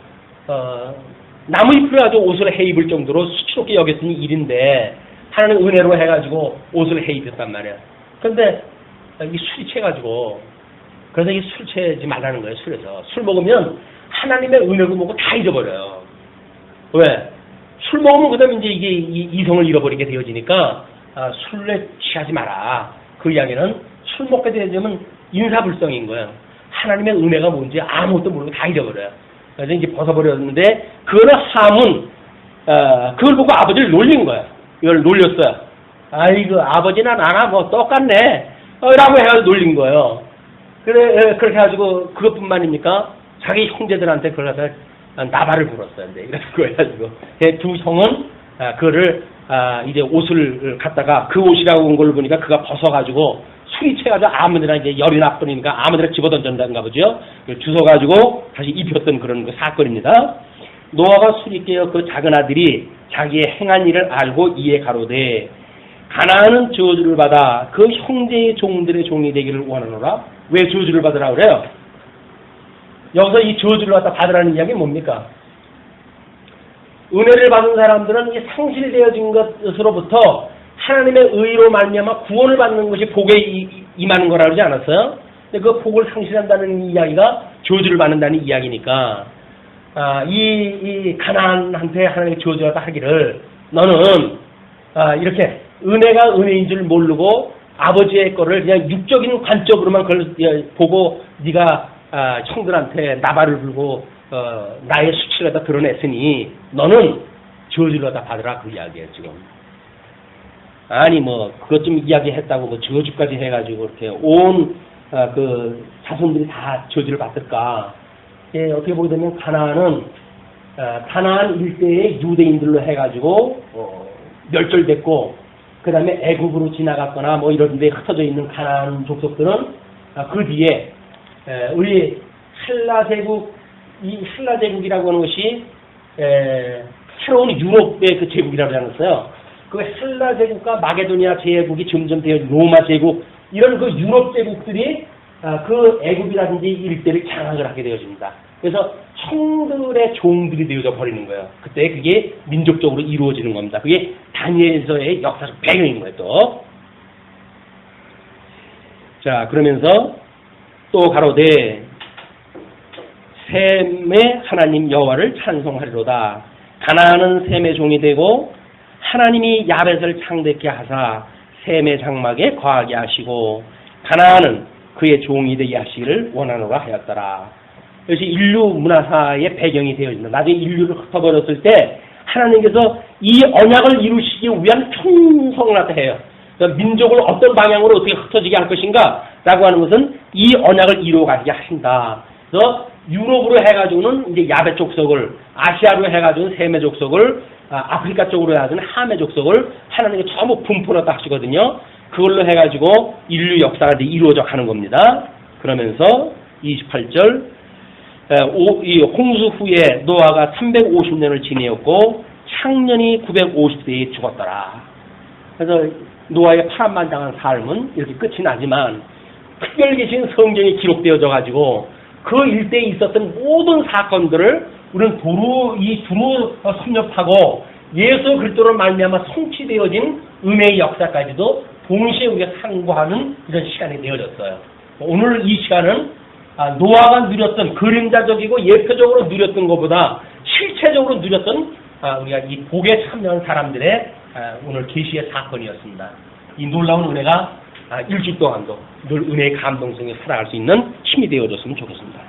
나무잎을 가지고 옷을 해 입을 정도로 수치롭게 여겼던 일인데 하나님 은혜로 해 가지고 옷을 해 입혔단 말이야. 그런데 이 술이 채 가지고 그래서 이 술 채지 말라는 거예요. 술에서 술 먹으면 하나님의 은혜로 먹고 다 잊어버려요. 왜? 술 먹으면 그다음에 이제 이게 이성을 잃어버리게 되어지니까 술에 취하지 마라. 그 이야기는 술 먹게 되면 인사불성인 거예요. 하나님의 은혜가 뭔지 아무것도 모르고 다 잃어버려요. 그래서 이제 벗어버렸는데 그거는 함은 그걸 보고 아버지를 놀린 거예요. 이걸 놀렸어요. 아이고 아버지나 나나 뭐 똑같네 라고 해가지고 놀린 거예요. 그래 그렇게 해가지고 그것뿐만입니까? 자기 형제들한테 그걸 갖다 나발을 불었어요. 그래가지고 두 형은 그거를 이제 옷을 갖다가 그 옷이라고 온 걸 보니까 그가 벗어가지고 술이 채가지고 아무데나 이제 열이 나쁘니까 아무데나 집어던졌는가 보죠. 주워가지고 다시 입혔던 그런 그 사건입니다. 노아가 술이 깨어 그 작은 아들이 자기의 행한 일을 알고 이에 가로되 가나안은 저주를 받아 그 형제의 종들의 종이 되기를 원하노라. 왜 저주를 받으라 그래요? 여기서 이 저주를 갖다 받으라는 이야기는 뭡니까? 은혜를 받은 사람들은 이 상실되어진 것으로부터 하나님의 의로 말미암아 구원을 받는 것이 복에 임하는 거라 그러지 않았어요? 근데 그 복을 상실한다는 이야기가 저주를 받는다는 이야기니까 이 가나안한테 하나님의 저주가 하기를 너는 이렇게 은혜가 은혜인 줄 모르고 아버지의 거를 그냥 육적인 관점으로만 그걸 보고 네가 형들한테 나발을 불고 나의 수치를 갖다 드러냈으니 너는 저주를 갖다 받으라 그 이야기예요 지금. 아니 뭐 그것 좀 이야기했다고 그 저주까지 해가지고 이렇게 온 그 자손들이 다 저주를 받을까? 어떻게 보게 되면 가나안은 가나안 일대의 유대인들로 해가지고 멸절됐고 그 다음에 애국으로 지나갔거나 뭐 이런 데 흩어져 있는 가나안 족속들은 그 뒤에 우리 헬라 제국 이 헬라 제국이라고 하는 것이 새로운 유럽의 그 제국이라고 하지 않았어요. 그 헬라 제국과 마게도니아 제국이 점점 되어 로마 제국 이런 그 유럽 제국들이 그 애국이라든지 일대를 장악을 하게 되어집니다. 그래서 형들의 종들이 되어져 버리는 거예요. 그때 그게 민족적으로 이루어지는 겁니다. 그게 다니엘서의 역사적 배경인 거예요. 또. 자 그러면서 또 가로되 셈의 하나님 여호와를 찬송하리로다. 가나안은 셈의 종이 되고 하나님이 야벳을 창대케 하사 셈의 장막에 거하게 하시고 가나안은 그의 종이 되게 하시기를 원하노라 하였더라. 그래서 인류 문화사의 배경이 되어 있는 나중에 인류를 흩어버렸을 때 하나님께서 이 언약을 이루시기 위한 충성을 갖다 해요. 그러니까 민족을 어떤 방향으로 어떻게 흩어지게 할 것인가라고 하는 것은 이 언약을 이루어가게 하신다. 그래서 유럽으로 해가지고는 이제 야베 족속을, 아시아로 해가지고는 세메 족속을, 아프리카 쪽으로 해가지고는 하메 족속을 하나님이 전부 분포했다 하시거든요. 그걸로 해가지고 인류 역사가 이루어져 가는 겁니다. 그러면서 28절, 이 홍수 후에 노아가 350년을 지내었고 창년이 950세에 죽었더라. 그래서 노아의 파란만장한 삶은 이렇게 끝이 나지만 특별 계신 성경이 기록되어져 가지고 그 일대에 있었던 모든 사건들을 우리는 두루 섭렵하고 예수 그리스도로 말미암아 성취되어진 은혜의 역사까지도 동시에 우리가 상고하는 이런 시간이 되어졌어요. 오늘 이 시간은 노아가 누렸던 그림자적이고 예표적으로 누렸던 것보다 실체적으로 누렸던 우리가 이 복에 참여한 사람들의 오늘 계시의 사건이었습니다. 이 놀라운 은혜가 일주 동안도 늘 은혜의 감동성에 살아갈 수 있는 힘이 되어줬으면 좋겠습니다.